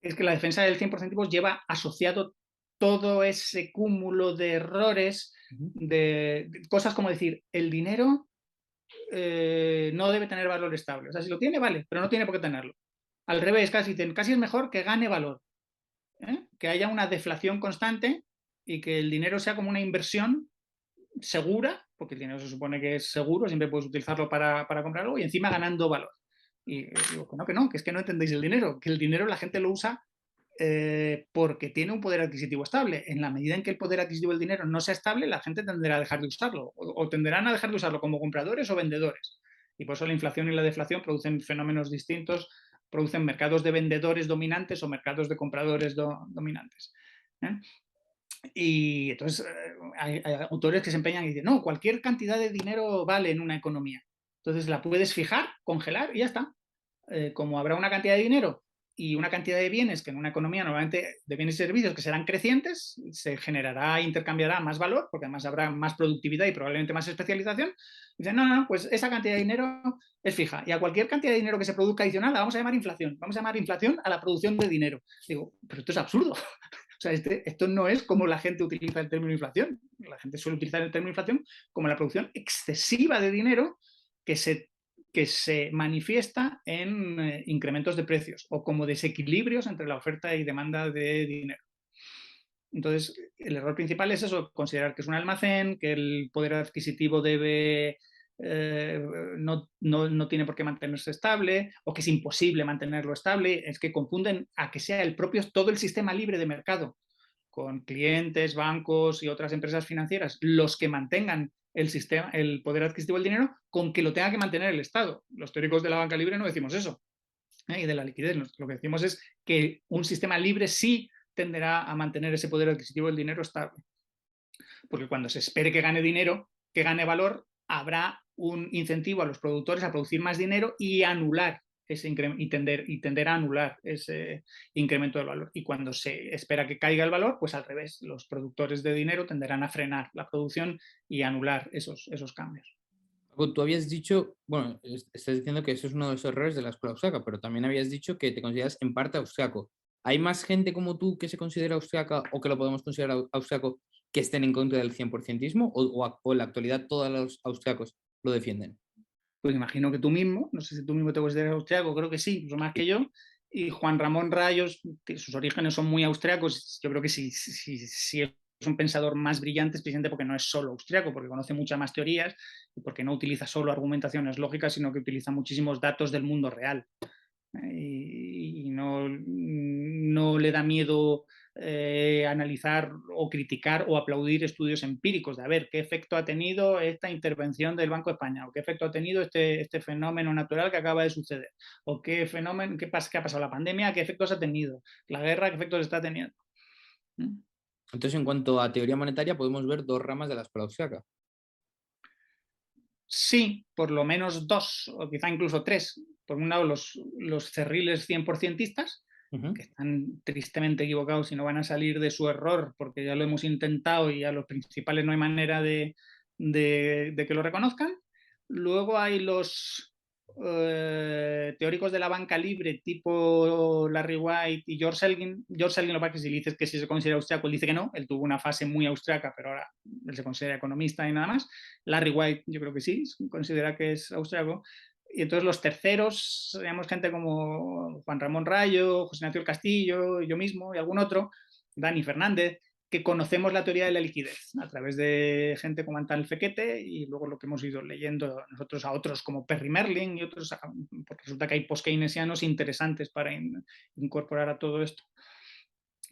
Es que la defensa del 100% lleva asociado todo ese cúmulo de errores, de cosas como decir, el dinero no debe tener valor estable. O sea, si lo tiene, vale, pero no tiene por qué tenerlo. Al revés, casi es mejor que gane valor. Que haya una deflación constante y que el dinero sea como una inversión segura, porque el dinero se supone que es seguro, siempre puedes utilizarlo para comprarlo y encima ganando valor. Y digo que no, que es que no entendéis el dinero, que el dinero la gente lo usa porque tiene un poder adquisitivo estable. En la medida en que el poder adquisitivo del dinero no sea estable, la gente tenderá a dejar de usarlo o tenderán a dejar de usarlo como compradores o vendedores. Y por eso la inflación y la deflación producen fenómenos distintos, producen mercados de vendedores dominantes o mercados de compradores dominantes. Y entonces hay autores que se empeñan y dicen, no, cualquier cantidad de dinero vale en una economía. Entonces la puedes fijar, congelar y ya está. Como habrá una cantidad de dinero y una cantidad de bienes que en una economía normalmente de bienes y servicios que serán crecientes, se generará, intercambiará más valor, porque además habrá más productividad y probablemente más especialización. Dicen, no, pues esa cantidad de dinero es fija. Y a cualquier cantidad de dinero que se produzca adicional la vamos a llamar inflación. Vamos a llamar inflación a la producción de dinero. Digo, pero esto es absurdo. O sea, esto no es como la gente utiliza el término inflación. La gente suele utilizar el término inflación como la producción excesiva de dinero que se manifiesta en incrementos de precios o como desequilibrios entre la oferta y demanda de dinero. Entonces, el error principal es eso, considerar que es un almacén, que el poder adquisitivo debe no tiene por qué mantenerse estable o que es imposible mantenerlo estable. Es que confunden a que sea todo el sistema libre de mercado con clientes, bancos y otras empresas financieras los que mantengan el sistema, el poder adquisitivo del dinero, con que lo tenga que mantener el Estado. Los teóricos de la banca libre no decimos eso, y de la liquidez. Lo que decimos es que un sistema libre sí tenderá a mantener ese poder adquisitivo del dinero estable. Porque cuando se espere que gane dinero, que gane valor, habrá un incentivo a los productores a producir más dinero y anular ese y tender a anular ese incremento del valor. Y cuando se espera que caiga el valor, pues al revés, los productores de dinero tenderán a frenar la producción y anular esos cambios. Tú habías dicho, bueno, estás diciendo que eso es uno de los errores de la escuela austriaca, pero también habías dicho que te consideras en parte austriaco. ¿Hay más gente como tú que se considera austriaca o que lo podemos considerar austriaco que estén en contra del 100%ismo o en la actualidad todos los austriacos lo defienden? Pues imagino que tú mismo, no sé si tú mismo te consideras austriaco, creo que sí, incluso más que yo, y Juan Ramón Rayos, sus orígenes son muy austriacos. Yo creo que si es un pensador más brillante es precisamente porque no es solo austriaco, porque conoce muchas más teorías y porque no utiliza solo argumentaciones lógicas, sino que utiliza muchísimos datos del mundo real. Y no le da miedo analizar o criticar o aplaudir estudios empíricos de a ver qué efecto ha tenido esta intervención del Banco de España o qué efecto ha tenido este fenómeno natural que acaba de suceder o qué ha pasado la pandemia, qué efectos ha tenido la guerra, qué efectos está teniendo. Entonces, en cuanto a teoría monetaria, podemos ver dos ramas de la escuela austriaca. Sí, por lo menos dos, o quizá incluso tres. Por un lado, los cerriles 100%istas, que están tristemente equivocados y no van a salir de su error porque ya lo hemos intentado y a los principales no hay manera de que lo reconozcan. Luego hay los teóricos de la banca libre tipo Larry White y George Selgin. George Selgin, lo que pasa es que si le dices que si se considera austriaco, él dice que no. Él tuvo una fase muy austriaca, pero ahora él se considera economista y nada más. Larry White, yo creo que sí, considera que es austriaco. Y entonces los terceros, seríamos gente como Juan Ramón Rayo, José Ignacio del Castillo, yo mismo y algún otro, Dani Fernández, que conocemos la teoría de la liquidez a través de gente como Antal Fequete y luego lo que hemos ido leyendo nosotros a otros como Perry Merlin y otros, porque resulta que hay post-keynesianos interesantes para incorporar a todo esto,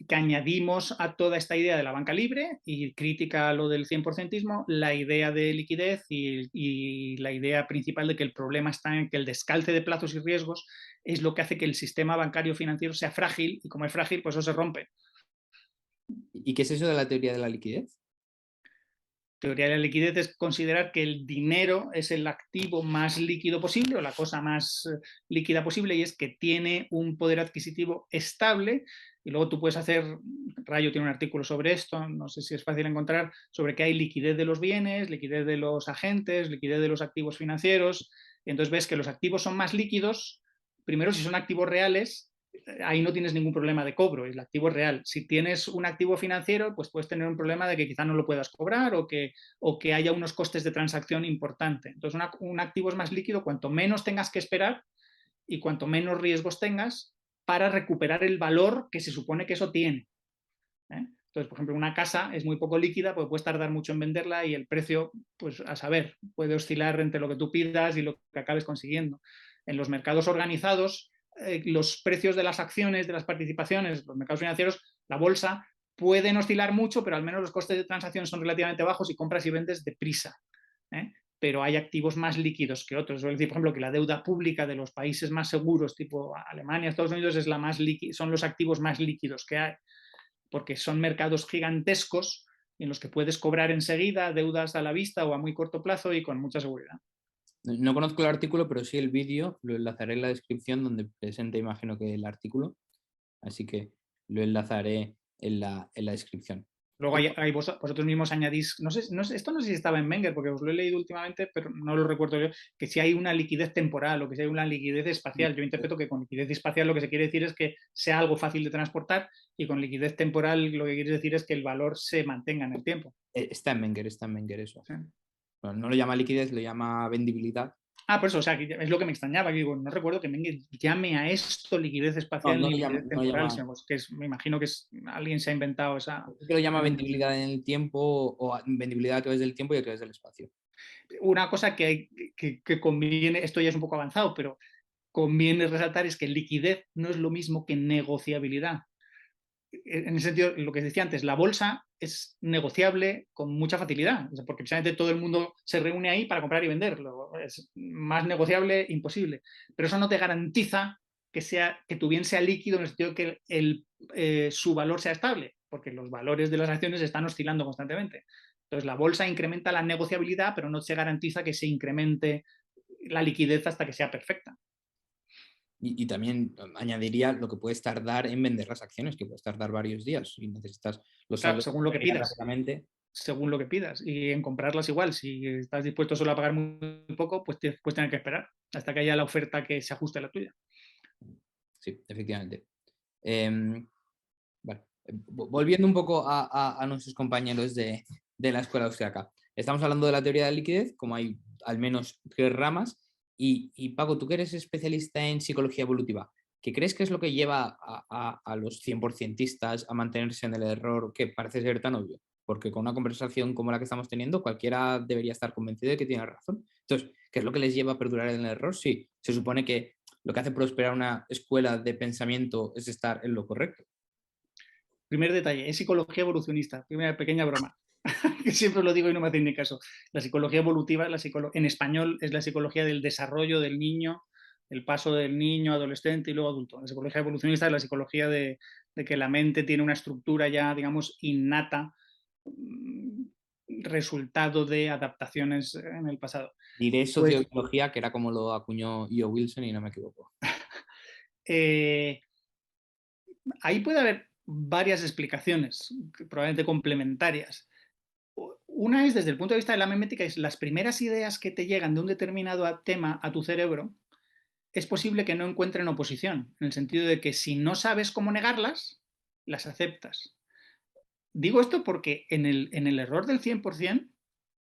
que añadimos a toda esta idea de la banca libre y crítica a lo del 100%ismo, la idea de liquidez y la idea principal de que el problema está en que el descalce de plazos y riesgos es lo que hace que el sistema bancario financiero sea frágil y como es frágil, pues eso se rompe. ¿Y qué es eso de la teoría de la liquidez? Teoría de la liquidez es considerar que el dinero es el activo más líquido posible o la cosa más líquida posible y es que tiene un poder adquisitivo estable y luego tú puedes hacer, Rayo tiene un artículo sobre esto, no sé si es fácil encontrar, sobre que hay liquidez de los bienes, liquidez de los agentes, liquidez de los activos financieros y entonces ves que los activos son más líquidos, primero si son activos reales, ahí no tienes ningún problema de cobro, el activo es real. Si tienes un activo financiero, pues puedes tener un problema de que quizá no lo puedas cobrar o que haya unos costes de transacción importantes. Entonces, un activo es más líquido cuanto menos tengas que esperar y cuanto menos riesgos tengas para recuperar el valor que se supone que eso tiene. Entonces, por ejemplo, una casa es muy poco líquida, porque puedes tardar mucho en venderla y el precio, pues a saber, puede oscilar entre lo que tú pidas y lo que acabes consiguiendo. En los mercados organizados, los precios de las acciones, de las participaciones, los mercados financieros, la bolsa, pueden oscilar mucho, pero al menos los costes de transacción son relativamente bajos y compras y vendes deprisa. Pero hay activos más líquidos que otros. Es decir, por ejemplo, que la deuda pública de los países más seguros, tipo Alemania, Estados Unidos, es la más son los activos más líquidos que hay, porque son mercados gigantescos en los que puedes cobrar enseguida deudas a la vista o a muy corto plazo y con mucha seguridad. No conozco el artículo, pero sí el vídeo, lo enlazaré en la descripción donde presente, imagino que el artículo, así que lo enlazaré en la descripción. Luego vosotros mismos añadís, esto no sé si estaba en Menger, porque os lo he leído últimamente, pero no lo recuerdo yo, que si hay una liquidez temporal o que si hay una liquidez espacial. Yo interpreto que con liquidez espacial lo que se quiere decir es que sea algo fácil de transportar y con liquidez temporal lo que quiere decir es que el valor se mantenga en el tiempo. Está en Menger eso. Sí. Bueno, no lo llama liquidez, lo llama vendibilidad. Por eso, o sea, es lo que me extrañaba, que digo, no recuerdo que Menger llame a esto liquidez espacial ni liquidez temporal, sino que me imagino que alguien se ha inventado esa... Es que lo llama vendibilidad en el tiempo o vendibilidad a través del tiempo y a través del espacio. Una cosa que conviene, esto ya es un poco avanzado, pero conviene resaltar es que liquidez no es lo mismo que negociabilidad. En el sentido, lo que decía antes, la bolsa es negociable con mucha facilidad, porque precisamente todo el mundo se reúne ahí para comprar y venderlo. Es más negociable, imposible. Pero eso no te garantiza que tu bien sea líquido en el sentido que su valor sea estable, porque los valores de las acciones están oscilando constantemente. Entonces, la bolsa incrementa la negociabilidad, pero no se garantiza que se incremente la liquidez hasta que sea perfecta. Y también añadiría lo que puedes tardar en vender las acciones, que puedes tardar varios días y necesitas los Claro, saldos según lo que pidas. rápidamente. Según lo que pidas. Y en comprarlas igual, si estás dispuesto solo a pagar muy poco, pues puedes tener que esperar hasta que haya la oferta que se ajuste a la tuya. Sí, efectivamente. Vale. Volviendo un poco a nuestros compañeros de la escuela austriaca. Estamos hablando de la teoría de la liquidez, como hay al menos 3 ramas. Y Paco, tú que eres especialista en psicología evolutiva, ¿qué crees que es lo que lleva a los 100%istas a mantenerse en el error que parece ser tan obvio? Porque con una conversación como la que estamos teniendo, cualquiera debería estar convencido de que tiene razón. Entonces, ¿qué es lo que les lleva a perdurar en el error? Sí, se supone que lo que hace prosperar una escuela de pensamiento es estar en lo correcto. Primer detalle, es psicología evolucionista. Primera pequeña broma, que siempre lo digo y no me hacen ni caso. La psicología evolutiva, en español, es la psicología del desarrollo del niño, el paso del niño, adolescente y luego adulto. La psicología evolucionista es la psicología de que la mente tiene una estructura ya, digamos, innata, resultado de adaptaciones en el pasado. Diré Pues sociología, que era como lo acuñó E.O. Wilson y no me equivoco. eh, ahí puede haber varias explicaciones, probablemente complementarias. Una es desde el punto de vista de la memética, es las primeras ideas que te llegan de un determinado tema a tu cerebro, es posible que no encuentren oposición, en el sentido de que si no sabes cómo negarlas, las aceptas. Digo esto porque en el error del 100%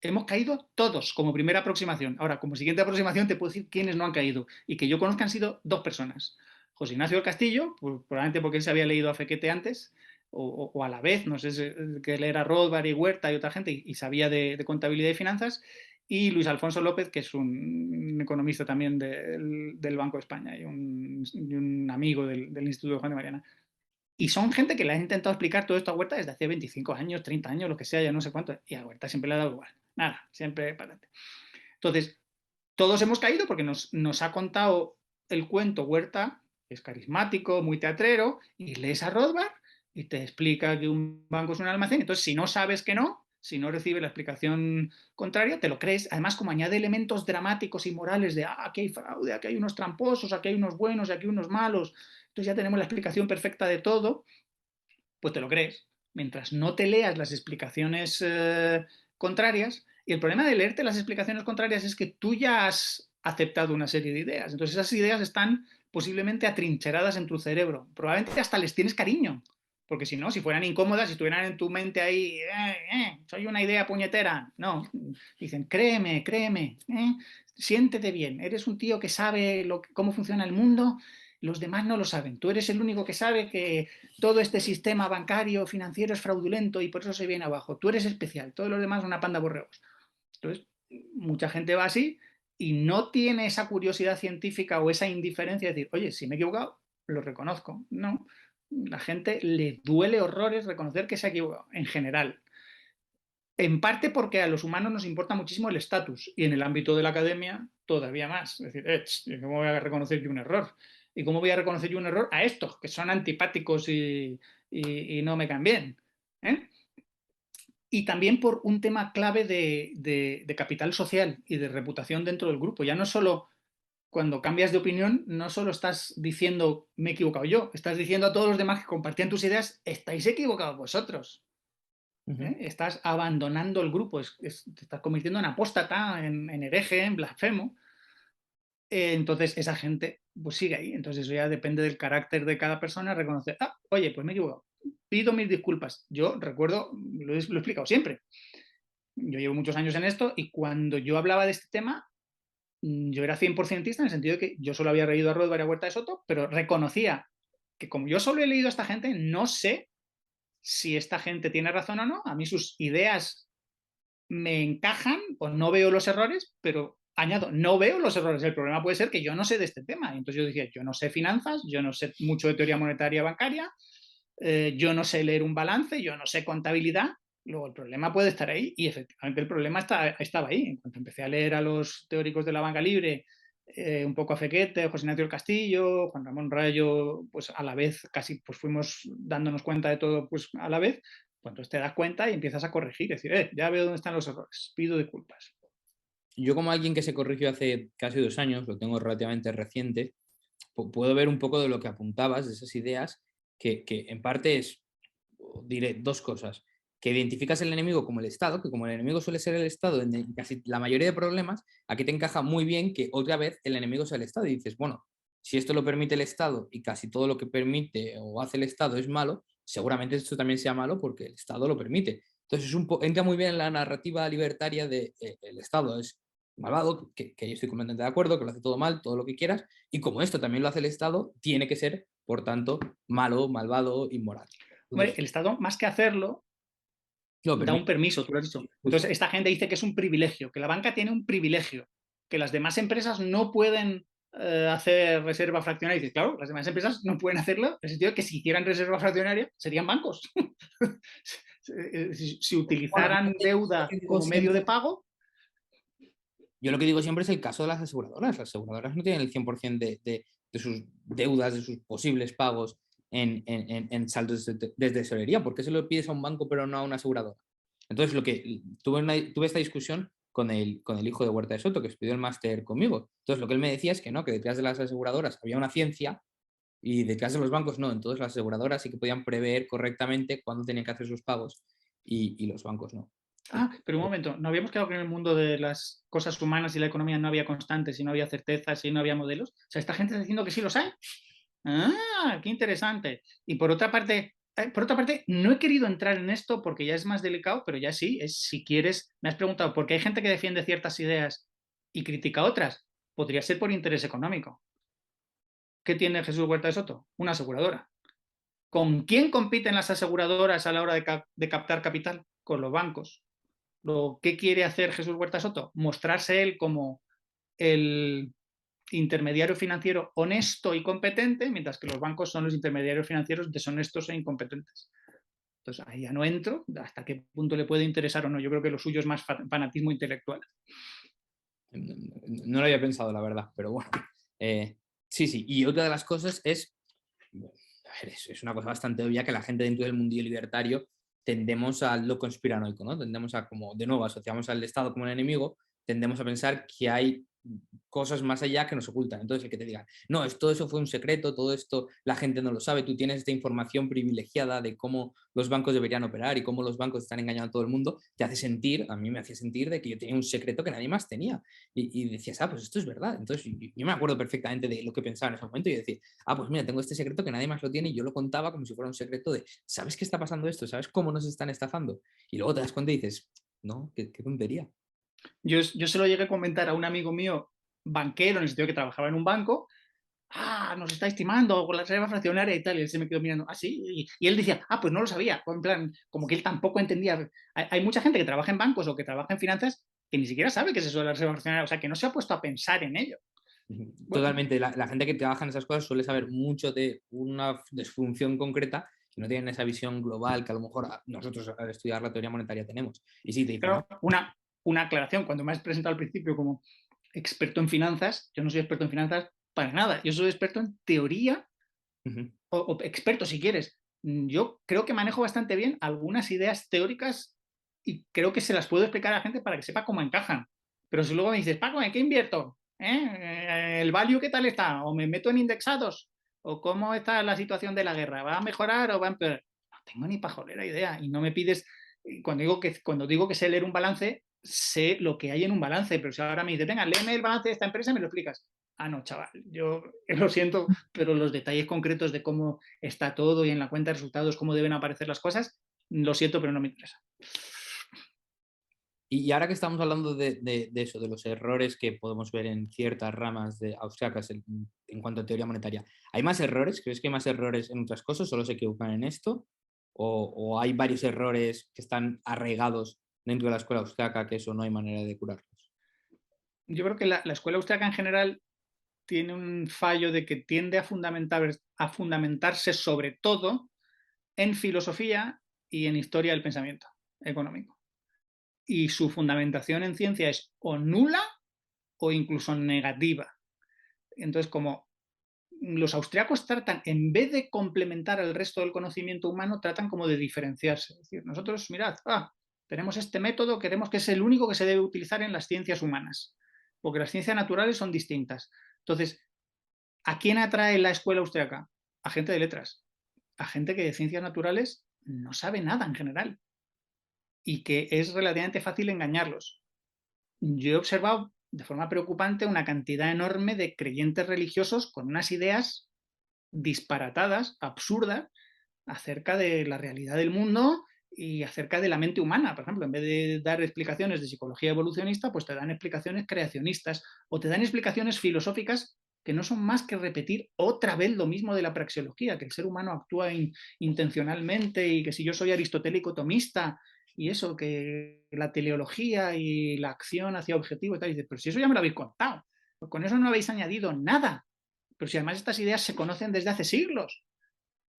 hemos caído todos como primera aproximación. Ahora, como siguiente aproximación, te puedo decir quiénes no han caído. Y que yo conozca han sido 2 personas. José Ignacio del Castillo, pues, probablemente porque él se había leído a Fequete antes, o a la vez, no sé, que él era Rothbard y Huerta y otra gente, y sabía de contabilidad y finanzas. Y Luis Alfonso López, que es un economista también del Banco de España y un amigo del Instituto de Juan de Mariana. Y son gente que le ha intentado explicar todo esto a Huerta desde hace 25 años, 30 años, lo que sea, ya no sé cuánto. Y a Huerta siempre le ha dado igual. Nada, siempre para adelante. Entonces, todos hemos caído porque nos ha contado el cuento Huerta, que es carismático, muy teatrero, y lees a Rothbard y te explica que un banco es un almacén. Entonces, si no sabes que no, si no recibes la explicación contraria, te lo crees. Además, como añade elementos dramáticos y morales de, aquí hay fraude, aquí hay unos tramposos, aquí hay unos buenos, aquí hay unos malos. Entonces ya tenemos la explicación perfecta de todo, pues te lo crees. Mientras no te leas las explicaciones contrarias, y el problema de leerte las explicaciones contrarias es que tú ya has aceptado una serie de ideas. Entonces esas ideas están posiblemente atrincheradas en tu cerebro. Probablemente hasta les tienes cariño. Porque si no, si fueran incómodas, si estuvieran en tu mente ahí, soy una idea puñetera. No, dicen, créeme, créeme, siéntete bien, eres un tío que sabe cómo funciona el mundo, los demás no lo saben. Tú eres el único que sabe que todo este sistema bancario, financiero es fraudulento y por eso se viene abajo. Tú eres especial, todos los demás son una panda de borregos. Entonces, mucha gente va así y no tiene esa curiosidad científica o esa indiferencia de decir, oye, si me he equivocado, lo reconozco. No, la gente le duele horrores reconocer que se ha equivocado, en general. En parte porque a los humanos nos importa muchísimo el estatus y en el ámbito de la academia todavía más. Es decir, ¿cómo voy a reconocer yo un error? ¿Y cómo voy a reconocer yo un error a estos que son antipáticos y no me caen bien? ¿Eh? Y también por un tema clave de capital social y de reputación dentro del grupo. Ya no solo cuando cambias de opinión, no solo estás diciendo me he equivocado yo, estás diciendo a todos los demás que compartían tus ideas, estáis equivocados vosotros. Estás abandonando el grupo, te estás convirtiendo en apóstata, en hereje, en blasfemo. Entonces esa gente pues sigue ahí. Entonces eso ya depende del carácter de cada persona, reconocer, oye, pues me he equivocado, pido mis disculpas. Yo recuerdo, lo he explicado siempre, yo llevo muchos años en esto y cuando yo hablaba de este tema, yo era 100%ista en el sentido de que yo solo había leído a Rothbard y a Huerta de Soto, pero reconocía que como yo solo he leído a esta gente, no sé si esta gente tiene razón o no. A mí sus ideas me encajan o no veo los errores, pero añado, no veo los errores. El problema puede ser que yo no sé de este tema. Entonces yo decía, yo no sé finanzas, yo no sé mucho de teoría monetaria bancaria, yo no sé leer un balance, yo no sé contabilidad. Luego el problema puede estar ahí y efectivamente el problema estaba ahí. En cuanto empecé a leer a los teóricos de la banca libre, un poco a Fequete, José Ignacio del Castillo, Juan Ramón Rayo, pues a la vez casi pues fuimos dándonos cuenta de todo pues a la vez, pues entonces te das cuenta y empiezas a corregir, es decir, ya veo dónde están los errores, pido disculpas. Yo como alguien que se corrigió hace casi 2 años, lo tengo relativamente reciente, puedo ver un poco de lo que apuntabas, de esas ideas, que en parte es, diré, dos cosas. Que identificas el enemigo como el Estado, que como el enemigo suele ser el Estado en casi la mayoría de problemas, aquí te encaja muy bien que otra vez el enemigo sea el Estado. Y dices, bueno, si esto lo permite el Estado y casi todo lo que permite o hace el Estado es malo, seguramente esto también sea malo porque el Estado lo permite. Entonces entra muy bien en la narrativa libertaria de el Estado es malvado, que yo estoy completamente de acuerdo, que lo hace todo mal, todo lo que quieras, y como esto también lo hace el Estado, tiene que ser, por tanto, malo, malvado, inmoral. Hombre, Entonces, el Estado, más que hacerlo, lo da un permite. permiso, tú lo has dicho. Entonces, esta gente dice que es un privilegio, que la banca tiene un privilegio, que las demás empresas no pueden hacer reserva fraccionaria. Y dices, claro, las demás empresas no pueden hacerlo, en el sentido de que si hicieran reserva fraccionaria, serían bancos. Si Bueno, utilizaran deuda como medio de pago. yo lo que digo siempre es el caso de las aseguradoras. Las aseguradoras no tienen el 100% de sus deudas, de sus posibles pagos en saldos de tesorería. ¿Por qué se lo pides a un banco pero no a una aseguradora? Entonces, tuve esta discusión con el hijo de Huerta de Soto, que estudió el máster conmigo. Entonces, lo que él me decía es que no, que detrás de las aseguradoras había una ciencia y detrás de los bancos no. Entonces, las aseguradoras sí que podían prever correctamente cuándo tenían que hacer sus pagos y los bancos no. Ah, pero un momento, ¿no habíamos quedado que en el mundo de las cosas humanas y la economía no había constantes y no había certezas y no había modelos? O sea, esta gente está diciendo que sí los hay. Ah, qué interesante. Y por otra parte, no he querido entrar en esto porque ya es más delicado, pero ya sí, es si quieres, me has preguntado, ¿por qué hay gente que defiende ciertas ideas y critica otras? Podría ser por interés económico. ¿Qué tiene Jesús Huerta de Soto? Una aseguradora. ¿Con quién compiten las aseguradoras a la hora de captar capital? Con los bancos. ¿Qué quiere hacer Jesús Huerta Soto? Mostrarse él como el intermediario financiero honesto y competente, mientras que los bancos son los intermediarios financieros deshonestos e incompetentes. Entonces, ahí ya no entro hasta qué punto le puede interesar o no. Yo creo que lo suyo es más fanatismo intelectual. No lo había pensado, la verdad, pero bueno. Sí, sí. Y otra de las cosas es, a ver, es una cosa bastante obvia que la gente dentro del mundillo libertario tendemos a lo conspiranoico, ¿no? Tendemos a, como de nuevo, asociamos al Estado como un enemigo, tendemos a pensar que hay cosas más allá que nos ocultan. Entonces, el que te digan, no, todo eso fue un secreto, todo esto la gente no lo sabe, tú tienes esta información privilegiada de cómo los bancos deberían operar y cómo los bancos están engañando a todo el mundo, te hace sentir, a mí me hacía sentir de que yo tenía un secreto que nadie más tenía. Y decías, pues esto es verdad. Entonces, yo me acuerdo perfectamente de lo que pensaba en ese momento y decía, pues mira, tengo este secreto que nadie más lo tiene y yo lo contaba como si fuera un secreto de, ¿sabes qué está pasando esto? ¿Sabes cómo nos están estafando? Y luego te das cuenta y dices, no, qué tontería. Yo se lo llegué a comentar a un amigo mío, banquero, en el sentido que trabajaba en un banco. Nos está estimando con la reserva fraccionaria y tal. Y él se me quedó mirando así. Y él decía, pues no lo sabía. En plan, como que él tampoco entendía. Hay mucha gente que trabaja en bancos o que trabaja en finanzas que ni siquiera sabe qué es eso de la reserva fraccionaria. O sea, que no se ha puesto a pensar en ello. Bueno, Totalmente, la gente que trabaja en esas cosas suele saber mucho de una disfunción concreta y no tienen esa visión global que a lo mejor nosotros al estudiar la teoría monetaria tenemos. Y sí, te dicen, pero una aclaración. Cuando me has presentado al principio como experto en finanzas, yo no soy experto en finanzas para nada. Yo soy experto en teoría o experto si quieres. Yo creo que manejo bastante bien algunas ideas teóricas y creo que se las puedo explicar a la gente para que sepa cómo encajan. Pero si luego me dices, Paco, ¿en qué invierto? ¿El value qué tal está? ¿O me meto en indexados? ¿O cómo está la situación de la guerra? ¿Va a mejorar o va a empeorar? No tengo ni pajolera idea. Y no me pides, cuando digo que sé leer un balance, sé lo que hay en un balance. Pero si ahora me dices, venga, léeme el balance de esta empresa y me lo explicas. No, chaval, yo lo siento, pero los detalles concretos de cómo está todo y en la cuenta de resultados, cómo deben aparecer las cosas, lo siento, pero no me interesa. Y ahora que estamos hablando de eso, de los errores que podemos ver en ciertas ramas de austriacas en cuanto a teoría monetaria, ¿hay más errores? ¿Crees que hay más errores en otras cosas? ¿Solo se equivocan en esto? ¿O hay varios errores que están arraigados dentro de la escuela austriaca que eso no hay manera de curarlos? Yo creo que la escuela austríaca en general tiene un fallo de que tiende a fundamentarse sobre todo en filosofía y en historia del pensamiento económico. Y su fundamentación en ciencia es o nula o incluso negativa. Entonces, como los austriacos tratan, en vez de complementar al resto del conocimiento humano, tratan como de diferenciarse. Es decir, nosotros, mirad, tenemos este método, queremos que es el único que se debe utilizar en las ciencias humanas, porque las ciencias naturales son distintas. Entonces, ¿a quién atrae la escuela austriaca? A gente de letras, a gente que de ciencias naturales no sabe nada en general y que es relativamente fácil engañarlos. Yo he observado de forma preocupante una cantidad enorme de creyentes religiosos con unas ideas disparatadas, absurdas, acerca de la realidad del mundo y acerca de la mente humana. Por ejemplo, en vez de dar explicaciones de psicología evolucionista, pues te dan explicaciones creacionistas o te dan explicaciones filosóficas que no son más que repetir otra vez lo mismo de la praxeología, que el ser humano actúa intencionalmente y que si yo soy aristotélico tomista y eso, que la teleología y la acción hacia objetivo y tal, y dices, pero si eso ya me lo habéis contado, pues con eso no habéis añadido nada. Pero si además estas ideas se conocen desde hace siglos,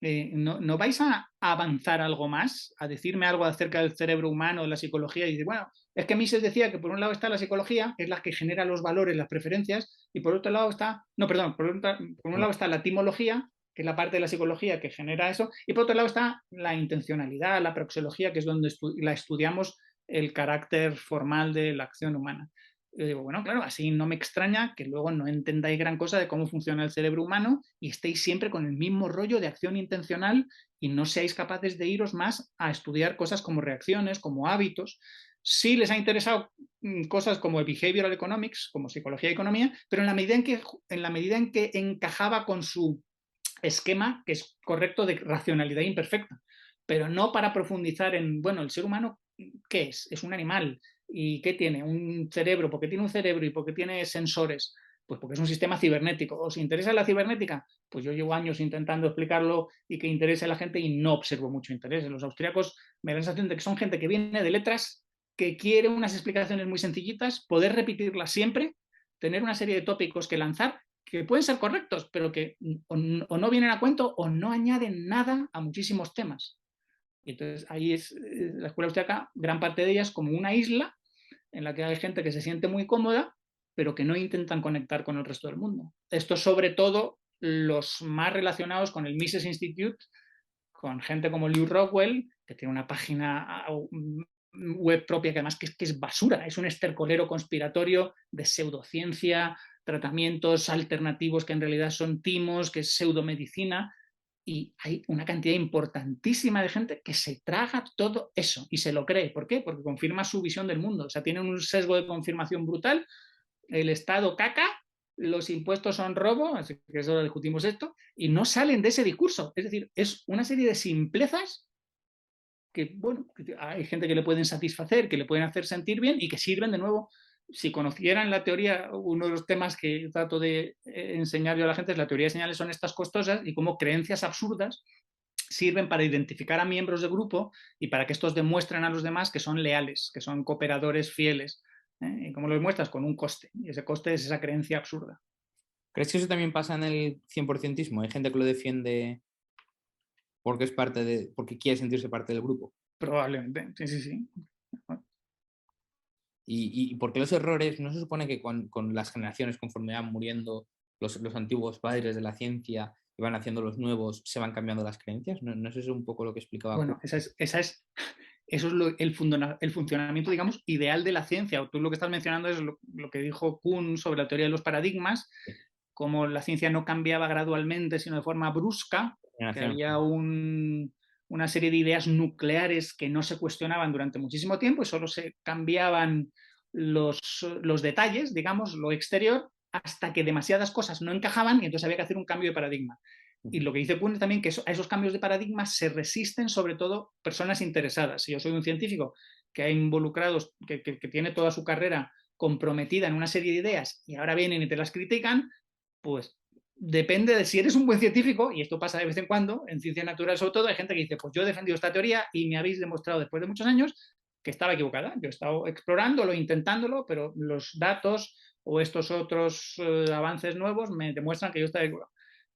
¿no vais a avanzar algo más? A decirme algo acerca del cerebro humano, de la psicología, y dice, bueno, es que Mises decía que por un lado está la psicología, que es la que genera los valores, las preferencias, y por otro lado está, no, perdón, por un lado está la etimología, que es la parte de la psicología que genera eso, y por otro lado está la intencionalidad, la proxología, que es donde la estudiamos el carácter formal de la acción humana. Yo digo, bueno, claro, así no me extraña que luego no entendáis gran cosa de cómo funciona el cerebro humano y estéis siempre con el mismo rollo de acción intencional y no seáis capaces de iros más a estudiar cosas como reacciones, como hábitos. Sí les ha interesado cosas como el behavioral economics, como psicología y economía, pero en la medida en que encajaba con su esquema, que es correcto, de racionalidad imperfecta, pero no para profundizar en, bueno, el ser humano, ¿qué es? Es un animal. ¿Y qué tiene? Un cerebro. ¿Por qué tiene un cerebro y por qué tiene sensores? Pues porque es un sistema cibernético. ¿Os interesa la cibernética? Pues yo llevo años intentando explicarlo y que interese a la gente y no observo mucho interés. Los austríacos me da la sensación de que son gente que viene de letras, que quiere unas explicaciones muy sencillitas, poder repetirlas siempre, tener una serie de tópicos que lanzar que pueden ser correctos, pero que o no vienen a cuento o no añaden nada a muchísimos temas. Y entonces ahí es la escuela austríaca, gran parte de ellas como una isla en la que hay gente que se siente muy cómoda, pero que no intentan conectar con el resto del mundo. Esto sobre todo los más relacionados con el Mises Institute, con gente como Lew Rockwell, que tiene una página web propia que además que es basura, es un estercolero conspiratorio de pseudociencia, tratamientos alternativos que en realidad son timos, que es pseudomedicina, y hay una cantidad importantísima de gente que se traga todo eso y se lo cree. ¿Por qué? Porque confirma su visión del mundo. O sea, tienen un sesgo de confirmación brutal, el Estado caca, los impuestos son robo, así que eso lo discutimos esto, y no salen de ese discurso. Es decir, es una serie de simplezas que, bueno, hay gente que le pueden satisfacer, que le pueden hacer sentir bien y que sirven de nuevo. Si conocieran la teoría, uno de los temas que trato de enseñar yo a la gente es la teoría de señales son estas costosas y cómo creencias absurdas sirven para identificar a miembros de grupo y para que estos demuestren a los demás que son leales, que son cooperadores fieles. ¿Y cómo lo demuestras? Con un coste. Y ese coste es esa creencia absurda. ¿Crees que eso también pasa en el 100%ismo? Hay gente que lo defiende porque es parte de, porque quiere sentirse parte del grupo. Probablemente, sí, sí, sí. ¿Y por qué los errores? ¿No se supone que con las generaciones, conforme van muriendo los antiguos padres de la ciencia y van haciendo los nuevos, se van cambiando las creencias? ¿No es eso un poco lo que explicaba? Bueno, eso es el funcionamiento, digamos, ideal de la ciencia. Tú lo que estás mencionando es lo que dijo Kuhn sobre la teoría de los paradigmas, como la ciencia no cambiaba gradualmente, sino de forma brusca, que había una serie de ideas nucleares que no se cuestionaban durante muchísimo tiempo y solo se cambiaban los detalles, digamos, lo exterior, hasta que demasiadas cosas no encajaban y entonces había que hacer un cambio de paradigma. Y lo que dice Kuhn también que a esos cambios de paradigma se resisten sobre todo personas interesadas. Si yo soy un científico que ha involucrado, que tiene toda su carrera comprometida en una serie de ideas y ahora vienen y te las critican, pues depende de si eres un buen científico, y esto pasa de vez en cuando, en ciencia natural sobre todo, hay gente que dice, pues yo he defendido esta teoría y me habéis demostrado después de muchos años que estaba equivocada. Yo he estado explorándolo, intentándolo, pero los datos o estos otros avances nuevos me demuestran que yo estaba equivocado.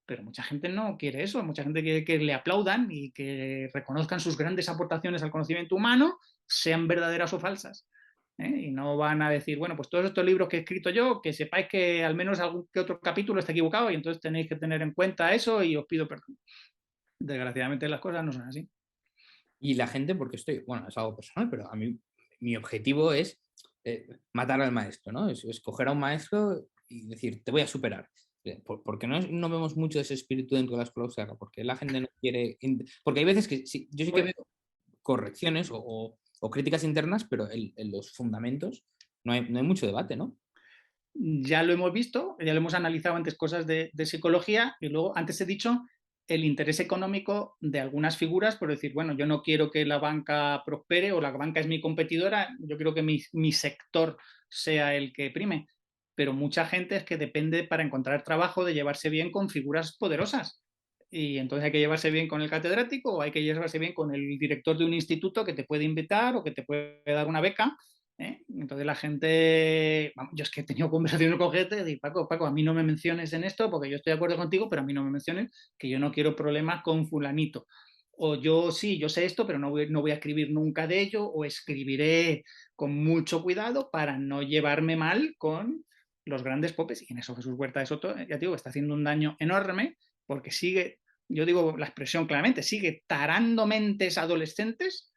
Pero mucha gente no quiere eso, mucha gente quiere que le aplaudan y que reconozcan sus grandes aportaciones al conocimiento humano, sean verdaderas o falsas. Y no van a decir, bueno, pues todos estos libros que he escrito yo, que sepáis que al menos algún que otro capítulo está equivocado y entonces tenéis que tener en cuenta eso y os pido perdón. Desgraciadamente las cosas no son así. Y la gente, porque bueno, es algo personal, pero a mí mi objetivo es matar al maestro, ¿no? Es escoger a un maestro y decir, te voy a superar. Porque no vemos mucho ese espíritu dentro de la escuela austriaca, porque la gente no quiere... Porque hay veces que sí, yo sí que veo correcciones o críticas internas, pero en los fundamentos no hay mucho debate, ¿no? Ya lo hemos visto, ya lo hemos analizado antes, cosas de psicología, y luego antes he dicho el interés económico de algunas figuras, por decir, bueno, yo no quiero que la banca prospere o la banca es mi competidora, yo quiero que mi sector sea el que prime. Pero mucha gente es que depende para encontrar trabajo de llevarse bien con figuras poderosas. Y entonces hay que llevarse bien con el catedrático o hay que llevarse bien con el director de un instituto que te puede invitar o que te puede dar una beca. Entonces la gente, vamos, yo es que he tenido conversaciones con gente de Paco, a mí no me menciones en esto porque yo estoy de acuerdo contigo, pero a mí no me menciones que yo no quiero problemas con fulanito. O yo sí, yo sé esto, pero no voy a escribir nunca de ello, o escribiré con mucho cuidado para no llevarme mal con los grandes popes. Y en eso Jesús Huerta de Soto, ya digo, está haciendo un daño enorme porque sigue, yo digo la expresión claramente, sigue tarando mentes adolescentes,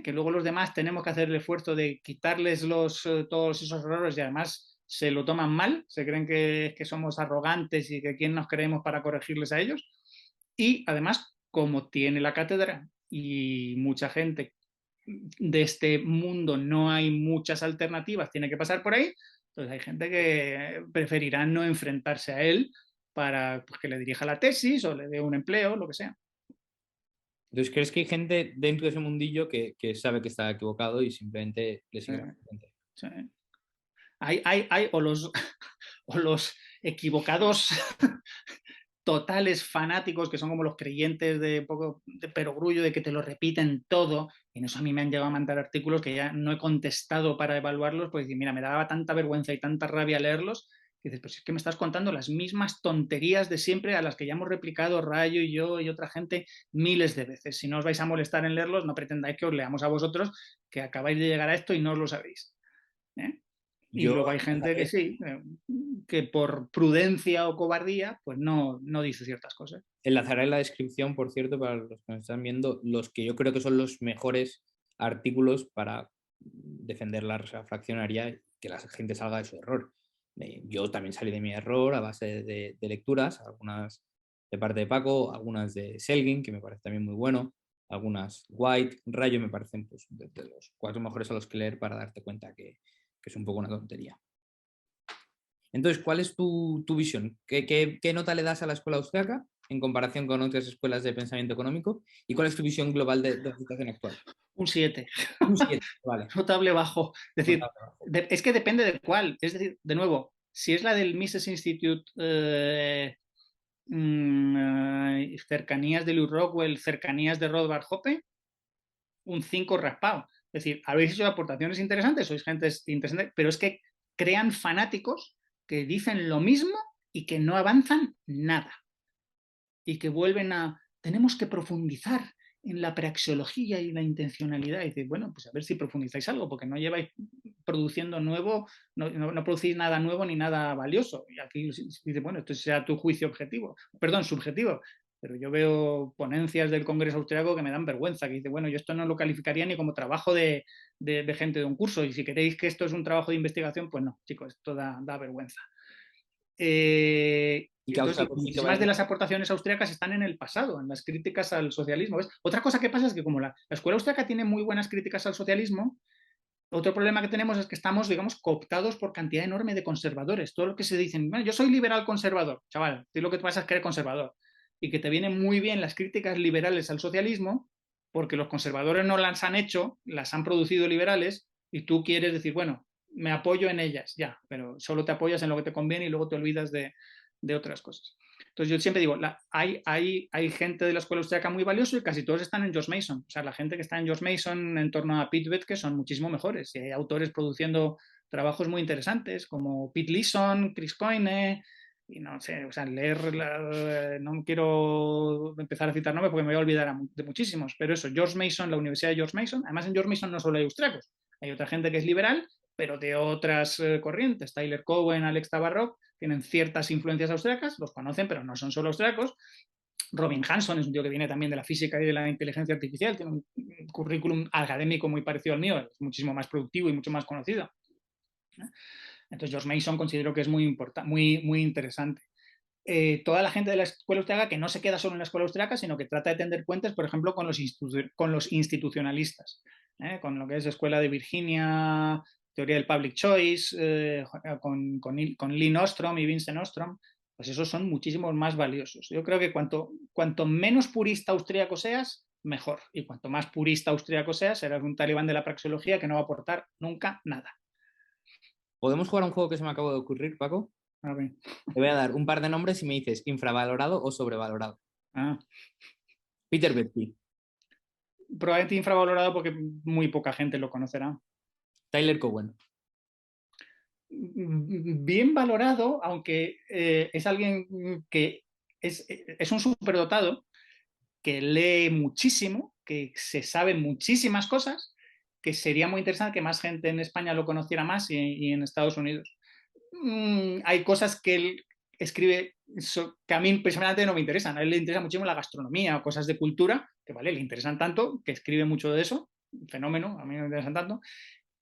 que luego los demás tenemos que hacer el esfuerzo de quitarles todos esos errores y además se lo toman mal, se creen que somos arrogantes y que quién nos creemos para corregirles a ellos. Y además, como tiene la cátedra y mucha gente de este mundo no hay muchas alternativas, tiene que pasar por ahí, entonces hay gente que preferirá no enfrentarse a él para pues, que le dirija la tesis o le dé un empleo, lo que sea. Entonces, ¿crees que hay gente dentro de ese mundillo que sabe que está equivocado y simplemente le sigue la corriente? Sí. Hay o los equivocados totales fanáticos que son como los creyentes de poco de perogrullo, de que te lo repiten todo, y en eso a mí me han llegado a mandar artículos que ya no he contestado para evaluarlos, pues decir, mira, me daba tanta vergüenza y tanta rabia leerlos, que dices, pues es que me estás contando las mismas tonterías de siempre a las que ya hemos replicado Rayo y yo y otra gente miles de veces. Si no os vais a molestar en leerlos, no pretendáis que os leamos a vosotros, que acabáis de llegar a esto y no os lo sabéis. Y Yo luego hay gente que sí, que por prudencia o cobardía, pues no dice ciertas cosas. enlazaré en la descripción, por cierto, para los que nos están viendo, los que yo creo que son los mejores artículos para defender la reserva fraccionaria y que la gente salga de su error. Yo también salí de mi error a base de lecturas, algunas de parte de Paco, algunas de Selgin, que me parece también muy bueno, algunas White, Rayo me parecen pues, de los 4 mejores a los que leer para darte cuenta que es un poco una tontería. Entonces, ¿cuál es tu visión? ¿Qué nota le das a la escuela austriaca en comparación con otras escuelas de pensamiento económico? ¿Y cuál es tu visión global de la situación actual? Un 7. Un 7, vale. Notable bajo. Es decir, Notable bajo. es que depende de cuál. Es decir, de nuevo, si es la del Mises Institute, cercanías de Lew Rockwell, cercanías de Rothbard Hoppe, un 5 raspado. Es decir, habéis hecho aportaciones interesantes, sois gente interesante, pero es que crean fanáticos que dicen lo mismo y que no avanzan nada. Y que vuelven a, tenemos que profundizar en la praxeología y la intencionalidad. Y dices, bueno, pues a ver si profundizáis algo, porque no lleváis produciendo nuevo, no producís nada nuevo ni nada valioso. Y aquí dice, bueno, esto sea tu juicio subjetivo. Pero yo veo ponencias del Congreso Austriaco que me dan vergüenza, que dice, bueno, yo esto no lo calificaría ni como trabajo de gente de un curso, y si queréis que esto es un trabajo de investigación, pues no, chicos, esto da vergüenza. Entonces, muchísimas de las aportaciones austríacas están en el pasado, en las críticas al socialismo. ¿Ves? Otra cosa que pasa es que como la escuela austríaca tiene muy buenas críticas al socialismo, otro problema que tenemos es que estamos, digamos, cooptados por cantidad enorme de conservadores. Todo lo que se dicen, bueno, yo soy liberal conservador, chaval, tú lo que te pasa es que eres conservador. Y que te vienen muy bien las críticas liberales al socialismo, porque los conservadores no las han hecho, las han producido liberales, y tú quieres decir, bueno, me apoyo en ellas, ya, pero solo te apoyas en lo que te conviene y luego te olvidas de otras cosas. Entonces yo siempre digo, hay gente de la escuela austríaca muy valiosa y casi todos están en George Mason. O sea, la gente que está en George Mason en torno a Pete Bethke son muchísimo mejores. Y hay autores produciendo trabajos muy interesantes como Pete Leeson, Chris Coyne, y no sé, o sea, no quiero empezar a citar nombres porque me voy a olvidar de muchísimos, pero eso, George Mason, la Universidad de George Mason, además en George Mason no solo hay austriacos, hay otra gente que es liberal, pero de otras corrientes, Tyler Cowen, Alex Tabarrok, tienen ciertas influencias austriacas, los conocen, pero no son solo austriacos. Robin Hanson es un tío que viene también de la física y de la inteligencia artificial, tiene un currículum académico muy parecido al mío, es muchísimo más productivo y mucho más conocido. Entonces, George Mason considero que es muy importante, muy interesante. Toda la gente de la escuela austriaca que no se queda solo en la escuela austriaca, sino que trata de tender puentes, por ejemplo, con los institucionalistas, con lo que es Escuela de Virginia, teoría del public choice, con Lee Ostrom y Vincent Ostrom, pues esos son muchísimos más valiosos. Yo creo que cuanto menos purista austríaco seas, mejor. Y cuanto más purista austríaco seas, serás un talibán de la praxeología que no va a aportar nunca nada. ¿Podemos jugar a un juego que se me acaba de ocurrir, Paco? A ver. Te voy a dar un par de nombres y me dices infravalorado o sobrevalorado. Ah. Peter Bethke. Probablemente infravalorado porque muy poca gente lo conocerá. Tyler Cowen. Bien valorado, aunque es alguien que es un superdotado, que lee muchísimo, que se sabe muchísimas cosas, que sería muy interesante que más gente en España lo conociera más y en Estados Unidos. Hay cosas que él escribe que a mí personalmente no me interesan. A él le interesa muchísimo la gastronomía o cosas de cultura, que vale, le interesan tanto, que escribe mucho de eso, fenómeno, a mí no me interesan tanto.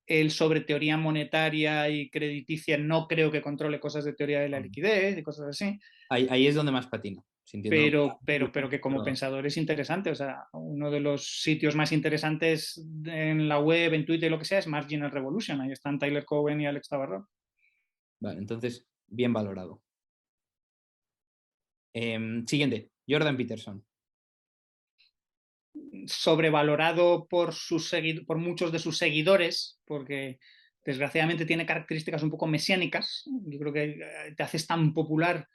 Él sobre teoría monetaria y crediticia no creo que controle cosas de teoría de la liquidez y cosas así, Ahí es donde más patina, sintiéndolo. pero que como pensador es interesante. O sea, uno de los sitios más interesantes en la web, en Twitter y lo que sea es Marginal Revolution. Ahí están Tyler Cowen y Alex Tabarrok. Vale, entonces, bien valorado. Siguiente, Jordan Peterson. Sobrevalorado por muchos de sus seguidores, porque desgraciadamente tiene características un poco mesiánicas. Yo creo que te haces tan popular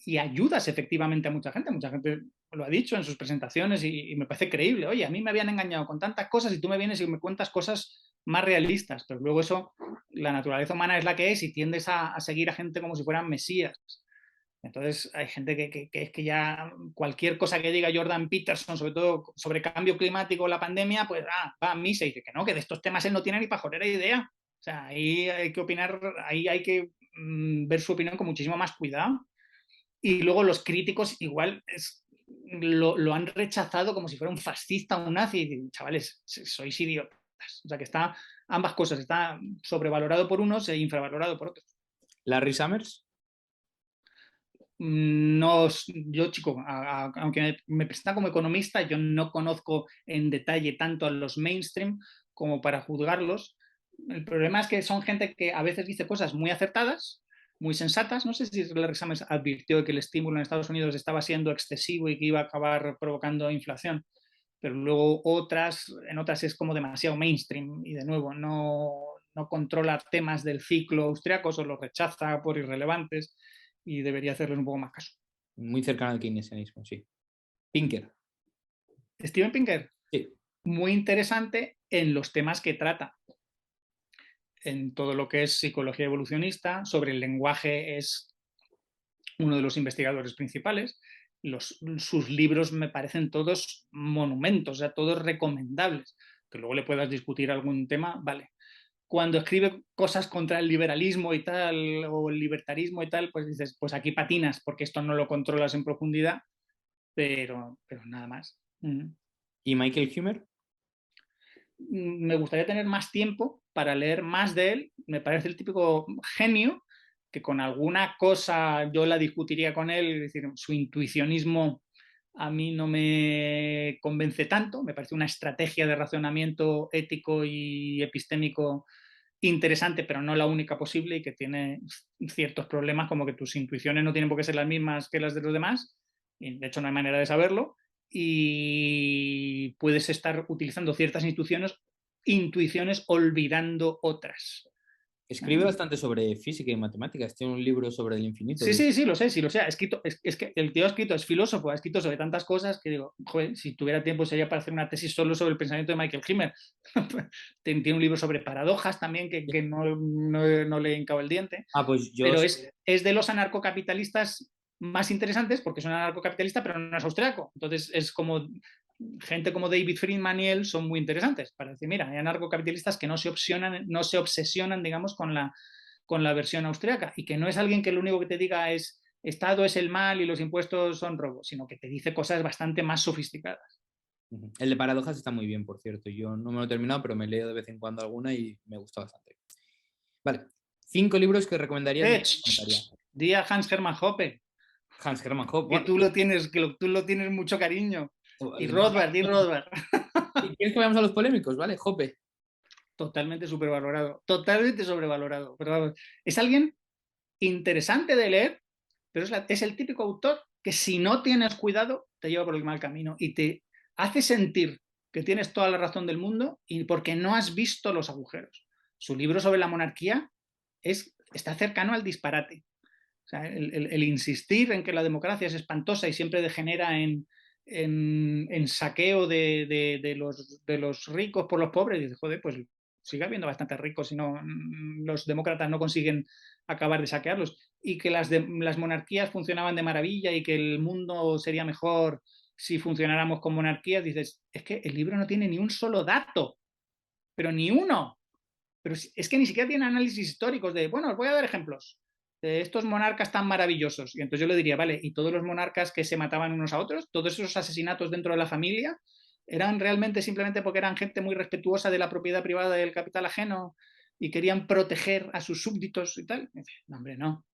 y ayudas efectivamente a mucha gente. Mucha gente lo ha dicho en sus presentaciones y me parece creíble. Oye, a mí me habían engañado con tantas cosas y tú me vienes y me cuentas cosas más realistas. Pero luego eso, la naturaleza humana es la que es y tiendes a seguir a gente como si fueran mesías. Entonces hay gente que es que ya cualquier cosa que diga Jordan Peterson, sobre todo sobre cambio climático o la pandemia, pues va a misa y dice que no, que de estos temas él no tiene ni pajolera idea. O sea, ahí hay que opinar, ahí hay que ver su opinión con muchísimo más cuidado. Y luego los críticos igual lo han rechazado como si fuera un fascista o un nazi. Y dicen, chavales, sois idiotas. O sea, que está ambas cosas, está sobrevalorado por unos e infravalorado por otros. Larry Summers. No, yo, chico, aunque me presenta como economista, yo no conozco en detalle tanto a los mainstream como para juzgarlos. El problema es que son gente que a veces dice cosas muy acertadas, muy sensatas. No sé si Larry Summers advirtió de que el estímulo en Estados Unidos estaba siendo excesivo y que iba a acabar provocando inflación, pero luego en otras es como demasiado mainstream y de nuevo no controla temas del ciclo austriaco o los rechaza por irrelevantes y debería hacerles un poco más caso. Muy cercano al keynesianismo, sí. Pinker. Steven Pinker, sí. Muy interesante en los temas que trata. En todo lo que es psicología evolucionista, sobre el lenguaje es uno de los investigadores principales. Sus libros me parecen todos monumentos, o sea, todos recomendables. Que luego le puedas discutir algún tema, vale. Cuando escribe cosas contra el liberalismo y tal, o el libertarismo y tal, pues dices, pues aquí patinas, porque esto no lo controlas en profundidad, pero nada más. ¿Y Michael Huemer? Me gustaría tener más tiempo para leer más de él. Me parece el típico genio que con alguna cosa yo la discutiría con él, es decir, su intuicionismo a mí no me convence tanto, me parece una estrategia de razonamiento ético y epistémico interesante, pero no la única posible y que tiene ciertos problemas como que tus intuiciones no tienen por qué ser las mismas que las de los demás, y de hecho no hay manera de saberlo, y puedes estar utilizando ciertas intuiciones olvidando otras. Escribe bastante sobre física y matemáticas. Tiene un libro sobre el infinito. Sí, sí, sí, lo sé, sí, lo sé. Ha escrito, es que el tío ha escrito, es filósofo, ha escrito sobre tantas cosas que digo, joder, si tuviera tiempo sería para hacer una tesis solo sobre el pensamiento de Michael Himmer. Tiene un libro sobre paradojas también que no le hincaba el diente. Pues yo... Pero es de los anarcocapitalistas más interesantes porque es un anarcocapitalista, pero no es austriaco. Entonces es como gente como David Friedman y él son muy interesantes para decir, mira, hay anarcocapitalistas que no se obsesionan, digamos, con la versión austriaca y que no es alguien que lo único que te diga es Estado es el mal y los impuestos son robos, sino que te dice cosas bastante más sofisticadas. El de paradojas está muy bien, por cierto. Yo no me lo he terminado, pero me leo de vez en cuando alguna y me gusta bastante. Vale. 5 libros que recomendarías de monetaria. Di a Hans Hermann Hoppe. Hans Hermann Hoppe. Que tú lo tienes mucho cariño. Y Rothbard. ¿Quieres que vayamos a los polémicos? ¿Vale? Hoppe. Totalmente sobrevalorado. Pero vamos, es alguien interesante de leer, pero es el típico autor que si no tienes cuidado te lleva por el mal camino y te hace sentir que tienes toda la razón del mundo y porque no has visto los agujeros. Su libro sobre la monarquía está cercano al disparate. O sea, el insistir en que la democracia es espantosa y siempre degenera en saqueo de los ricos por los pobres, y dices, joder, pues sigue habiendo bastantes ricos si no, los demócratas no consiguen acabar de saquearlos. Y que las monarquías funcionaban de maravilla y que el mundo sería mejor si funcionáramos con monarquías, dices, es que el libro no tiene ni un solo dato, pero ni uno. Pero es que ni siquiera tiene análisis históricos de, bueno, os voy a dar ejemplos de estos monarcas tan maravillosos. Y entonces yo le diría, vale, ¿y todos los monarcas que se mataban unos a otros? ¿Todos esos asesinatos dentro de la familia? ¿Eran realmente simplemente porque eran gente muy respetuosa de la propiedad privada y del capital ajeno y querían proteger a sus súbditos y tal? No, hombre, no.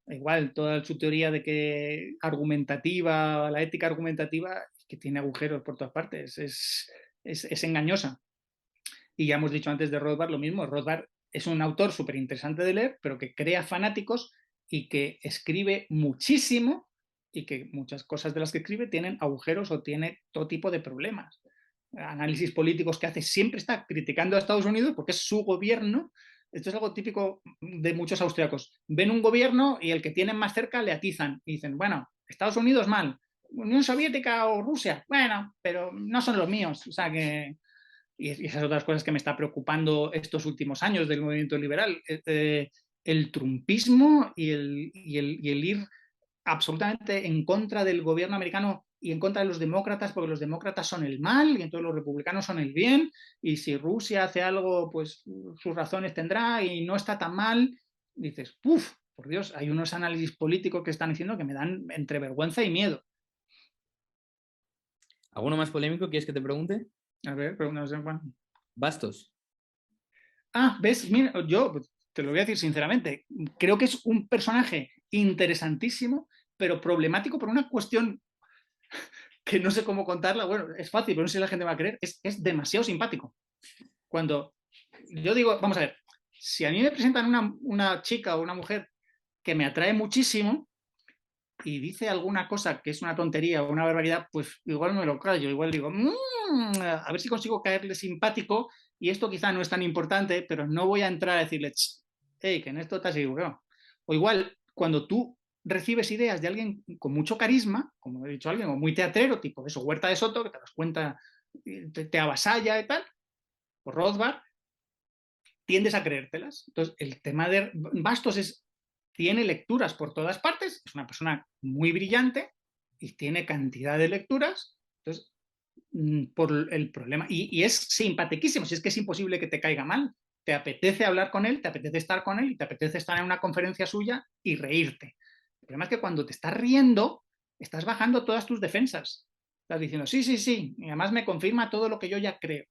Igual, toda su teoría de que argumentativa, la ética argumentativa, que tiene agujeros por todas partes, es engañosa. Y ya hemos dicho antes de Rothbard lo mismo. Rothbard es un autor súper interesante de leer, pero que crea fanáticos y que escribe muchísimo y que muchas cosas de las que escribe tienen agujeros o tiene todo tipo de problemas. Análisis políticos que hace siempre está criticando a Estados Unidos porque es su gobierno. Esto es algo típico de muchos austriacos. Ven un gobierno y el que tienen más cerca le atizan y dicen, bueno, Estados Unidos mal, Unión Soviética o Rusia, bueno, pero no son los míos. O sea que y esas otras cosas que me está preocupando estos últimos años del movimiento liberal, el trumpismo y el ir absolutamente en contra del gobierno americano y en contra de los demócratas, porque los demócratas son el mal y entonces los republicanos son el bien, y si Rusia hace algo, pues sus razones tendrá y no está tan mal, dices, ¡puf! Por Dios, hay unos análisis políticos que están diciendo que me dan entre vergüenza y miedo. ¿Alguno más polémico quieres que te pregunte? A ver, pregúntanos, Juan. Bastos. ¿Ves? Mira, yo te lo voy a decir sinceramente, creo que es un personaje interesantísimo, pero problemático por una cuestión que no sé cómo contarla. Bueno, es fácil, pero no sé si la gente va a creer. Es demasiado simpático. Cuando yo digo, vamos a ver, si a mí me presentan una chica o una mujer que me atrae muchísimo y dice alguna cosa que es una tontería o una barbaridad, pues igual me lo callo, igual digo, a ver si consigo caerle simpático y esto quizá no es tan importante, pero no voy a entrar a decirle, hey, que en esto te has equivocado. O igual, cuando tú recibes ideas de alguien con mucho carisma, como he dicho alguien, o muy teatrero, tipo eso, Huerta de Soto, que te das cuenta, te avasalla y tal, o Rothbard, tiendes a creértelas. Entonces, el tema de Bastos tiene lecturas por todas partes, es una persona muy brillante y tiene cantidad de lecturas, entonces, por el problema, y es simpaticísimo, si es que es imposible que te caiga mal, te apetece hablar con él, te apetece estar con él y te apetece estar en una conferencia suya y reírte. El problema es que cuando te estás riendo, estás bajando todas tus defensas. Estás diciendo, sí, sí, sí, y además me confirma todo lo que yo ya creo.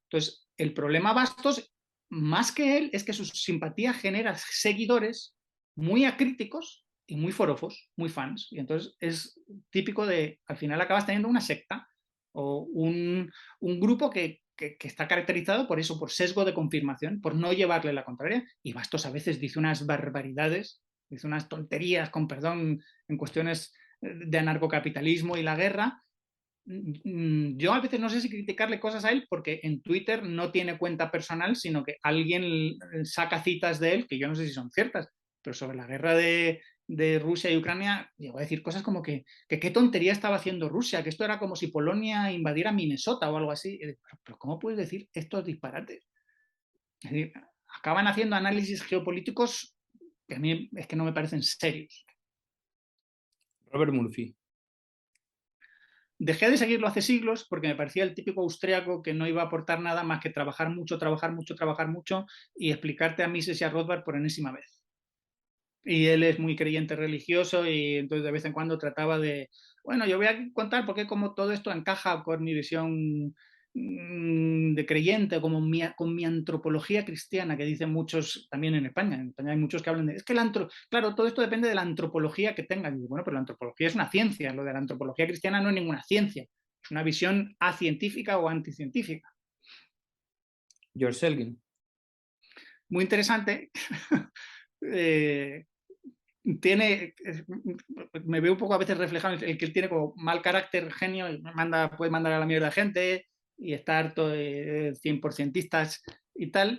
Entonces, el problema Bastos, más que él, es que su simpatía genera seguidores muy acríticos y muy forofos, muy fans. Y entonces es típico de, al final acabas teniendo una secta o un grupo que está caracterizado por eso, por sesgo de confirmación, por no llevarle la contraria. Y Bastos a veces dice unas barbaridades, dice unas tonterías, con perdón, en cuestiones de anarcocapitalismo y la guerra, Yo a veces no sé si criticarle cosas a él porque en Twitter no tiene cuenta personal, sino que alguien saca citas de él, que yo no sé si son ciertas, pero sobre la guerra de Rusia y Ucrania, llegó a decir cosas como que qué tontería estaba haciendo Rusia, que esto era como si Polonia invadiera Minnesota o algo así. Pero ¿cómo puedes decir estos disparates? Es decir, acaban haciendo análisis geopolíticos que a mí es que no me parecen serios. Robert Murphy. Dejé de seguirlo hace siglos porque me parecía el típico austriaco que no iba a aportar nada más que trabajar mucho, trabajar mucho, trabajar mucho y explicarte a Mises y a Rothbard por enésima vez. Y él es muy creyente religioso y entonces de vez en cuando trataba de, bueno, yo voy a contar por qué como todo esto encaja con mi visión de creyente, como con mi antropología cristiana, que dicen muchos también en España. En España hay muchos que hablan de, es que claro, todo esto depende de la antropología que tengan. Y bueno, pero la antropología es una ciencia, lo de la antropología cristiana no es ninguna ciencia, es una visión acientífica o anticientífica. George Selgin. Muy interesante. Tiene, me veo un poco a veces reflejado el que él tiene como mal carácter, genio, y puede mandar a la mierda a gente y estar harto de 100%istas y tal.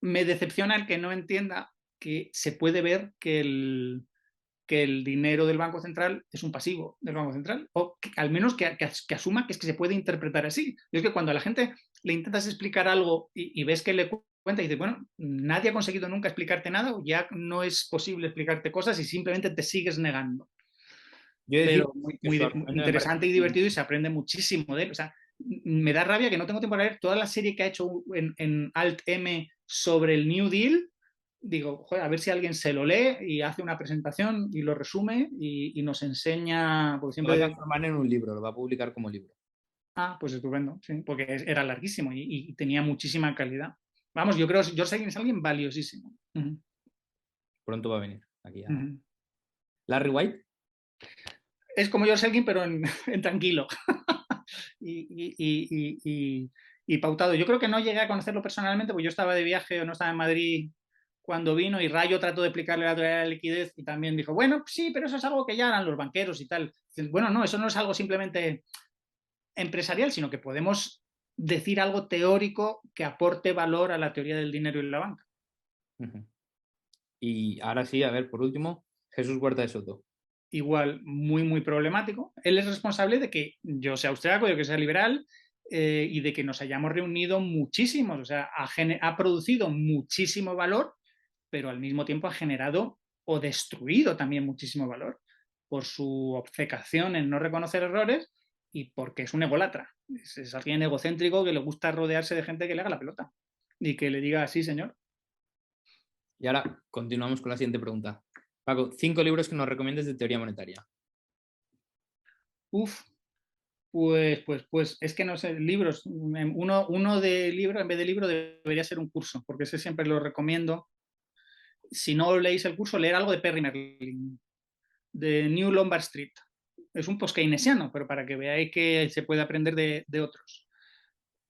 Me decepciona el que no entienda que se puede ver que el dinero del Banco Central es un pasivo del Banco Central, o que, al menos que asuma que es que se puede interpretar así. Y es que cuando a la gente le intentas explicar algo y ves que le cuenta y dices, bueno, nadie ha conseguido nunca explicarte nada, o ya no es posible explicarte cosas y simplemente te sigues negando. Yo decir Pero muy, que su muy argumento me parece interesante y divertido y se aprende muchísimo de él. O sea, me da rabia que no tengo tiempo para ver toda la serie que ha hecho en Alt-M sobre el New Deal. Digo, joder, a ver si alguien se lo lee y hace una presentación y lo resume y nos enseña, porque lo va a siempre... transformar en un libro, lo va a publicar como libro. Ah, pues estupendo, sí, porque era larguísimo y tenía muchísima calidad. Vamos, yo creo que George Higgins es alguien valiosísimo. Pronto va a venir aquí a... Uh-huh. Larry White. Es como George Higgins, pero en tranquilo. y pautado. Yo creo que no llegué a conocerlo personalmente, porque yo estaba de viaje o no estaba en Madrid cuando vino y Rayo trató de explicarle la teoría de la liquidez y también dijo, bueno, sí, pero eso es algo que ya harán los banqueros y tal. Bueno, no, eso no es algo simplemente empresarial, sino que podemos decir algo teórico que aporte valor a la teoría del dinero y la banca. Y ahora sí, a ver, por último, Jesús Huerta de Soto. Igual, muy, muy problemático. Él es responsable de que yo sea austriaco, yo que sea liberal, y de que nos hayamos reunido muchísimos. O sea, ha producido muchísimo valor, pero al mismo tiempo ha generado o destruido también muchísimo valor por su obcecación en no reconocer errores y porque es un ególatra. Es alguien egocéntrico que le gusta rodearse de gente que le haga la pelota y que le diga, sí, señor. Y ahora continuamos con la siguiente pregunta. Paco, 5 libros que nos recomiendes de teoría monetaria. Uf, pues es que no sé, libros. Uno de libro, en vez de libro, debería ser un curso, porque ese siempre lo recomiendo. Si no leéis el curso, leer algo de Perry Merlin, de New Lombard Street. Es un post-keynesiano, pero para que veáis que se puede aprender de otros.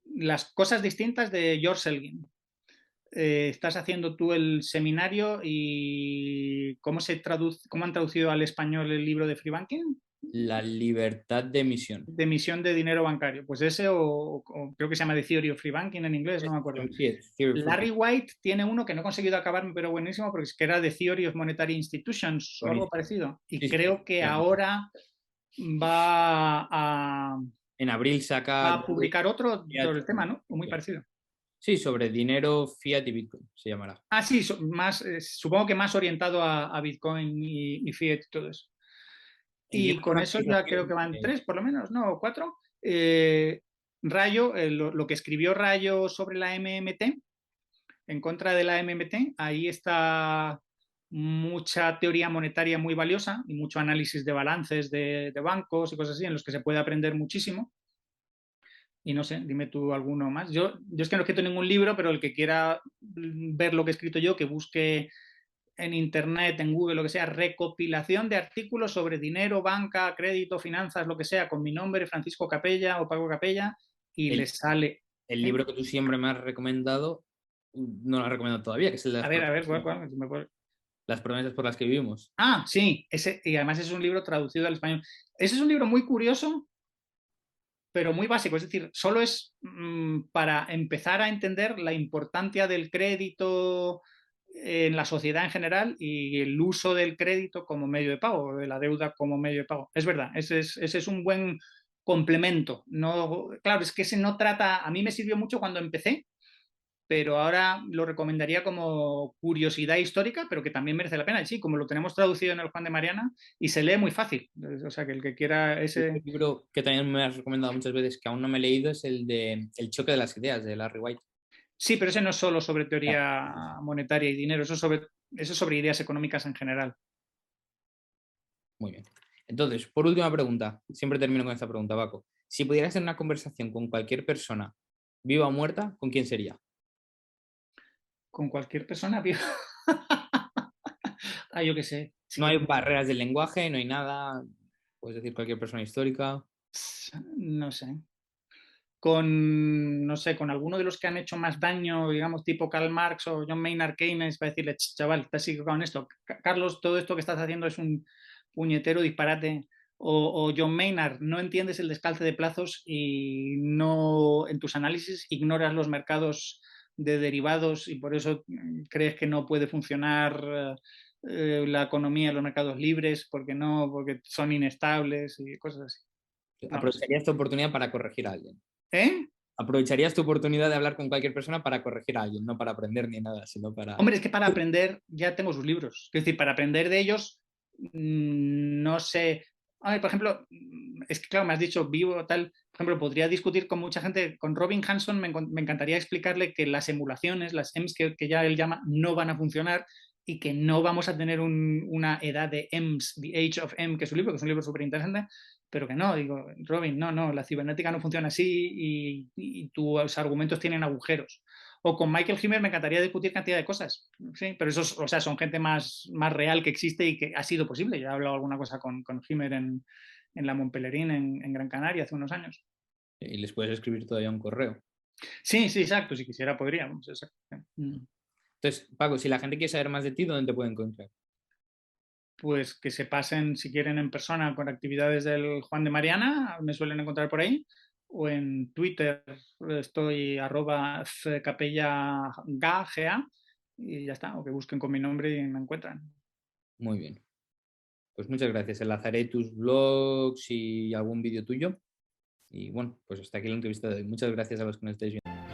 Las cosas distintas de George Selgin. Estás haciendo tú el seminario y ¿cómo han traducido al español el libro de Free Banking? La libertad de emisión. De emisión de dinero bancario. Pues ese o creo que se llama The Theory of Free Banking en inglés, no me acuerdo. Larry White tiene uno que no he conseguido acabarme, pero buenísimo, porque es que era The Theory of Monetary Institutions o algo parecido. Y creo que ahora va en abril saca a publicar otro sobre el tema, ¿no? O muy parecido. Sí, sobre dinero, fiat y Bitcoin se llamará. Ah, sí, supongo que más orientado a Bitcoin y fiat y todo eso. Y con eso ya creo que van 3 por lo menos, ¿no? 4. Rayo, lo que escribió Rayo sobre la MMT, en contra de la MMT, ahí está mucha teoría monetaria muy valiosa y mucho análisis de balances de bancos y cosas así, en los que se puede aprender muchísimo. Y no sé, dime tú alguno más. Yo es que no he escrito ningún libro, pero el que quiera ver lo que he escrito yo, que busque en internet, en Google, lo que sea, recopilación de artículos sobre dinero, banca, crédito, finanzas, lo que sea, con mi nombre, Francisco Capella o Paco Capella, y les sale. El libro que tú siempre me has recomendado, no lo has recomendado todavía, que es el de ¿cuál? Las promesas por las que vivimos. Ah, sí, y además es un libro traducido al español. Ese es un libro muy curioso pero muy básico. Es decir, solo es para empezar a entender la importancia del crédito en la sociedad en general y el uso del crédito como medio de pago, de la deuda como medio de pago. Es verdad, ese es un buen complemento. No, claro, es que ese no trata, a mí me sirvió mucho cuando empecé, pero ahora lo recomendaría como curiosidad histórica, pero que también merece la pena. Y sí, como lo tenemos traducido en el Juan de Mariana y se lee muy fácil. O sea, que el que quiera Un ese... libro que también me has recomendado muchas veces, que aún no me he leído, es el de El choque de las ideas, de Larry White. Sí, pero ese no es solo sobre Ya, teoría sí, sí. monetaria y dinero, eso es sobre ideas económicas en general. Muy bien. Entonces, por última pregunta, siempre termino con esta pregunta, Paco. Si pudieras tener una conversación con cualquier persona, viva o muerta, ¿con quién sería? Con cualquier persona, ah, yo qué sé. Es No hay que barreras del lenguaje, no hay nada. Puedes decir cualquier persona histórica. no sé. Con, no sé, con alguno de los que han hecho más daño, digamos, tipo Karl Marx o John Maynard Keynes, para decirle, chaval, te has equivocado con esto. Carlos, todo esto que estás haciendo es un puñetero disparate. O John Maynard, no entiendes el descalce de plazos y no en tus análisis ignoras los mercados de derivados y por eso crees que no puede funcionar la economía, los mercados libres, porque no, porque son inestables y cosas así. No lo sé. Aprovecharías tu oportunidad para corregir a alguien. ¿Eh? Aprovecharías tu oportunidad de hablar con cualquier persona para corregir a alguien, no para aprender ni nada, sino para... Hombre, es que para aprender ya tengo sus libros. Es decir, para aprender de ellos, no sé. A ver, por ejemplo, es que claro, me has dicho vivo, tal. Por ejemplo, podría discutir con mucha gente. Con Robin Hanson me encantaría explicarle que las emulaciones, las EMS que ya él llama, no van a funcionar y que no vamos a tener una edad de EMS, The Age of M, que es un libro, súper interesante, pero que no, digo, Robin, no, la cibernética no funciona así y tus argumentos tienen agujeros. O con Michael Himmer me encantaría discutir cantidad de cosas, sí, pero esos, o sea, son gente más real que existe y que ha sido posible. Yo he hablado alguna cosa con Himmer en la Montpellerín, en Gran Canaria, hace unos años. Y les puedes escribir todavía un correo. Sí, sí, exacto, si quisiera podríamos. Exacto. Entonces, Paco, si la gente quiere saber más de ti, ¿dónde te puede encontrar? Pues que se pasen, si quieren, en persona con actividades del Juan de Mariana, me suelen encontrar por ahí, o en Twitter estoy @capellaga, y ya está, o que busquen con mi nombre y me encuentran. Muy bien. Pues muchas gracias. Enlazaré tus blogs y algún vídeo tuyo. Y bueno, pues hasta aquí la entrevista de hoy. Muchas gracias a los que nos estáis viendo.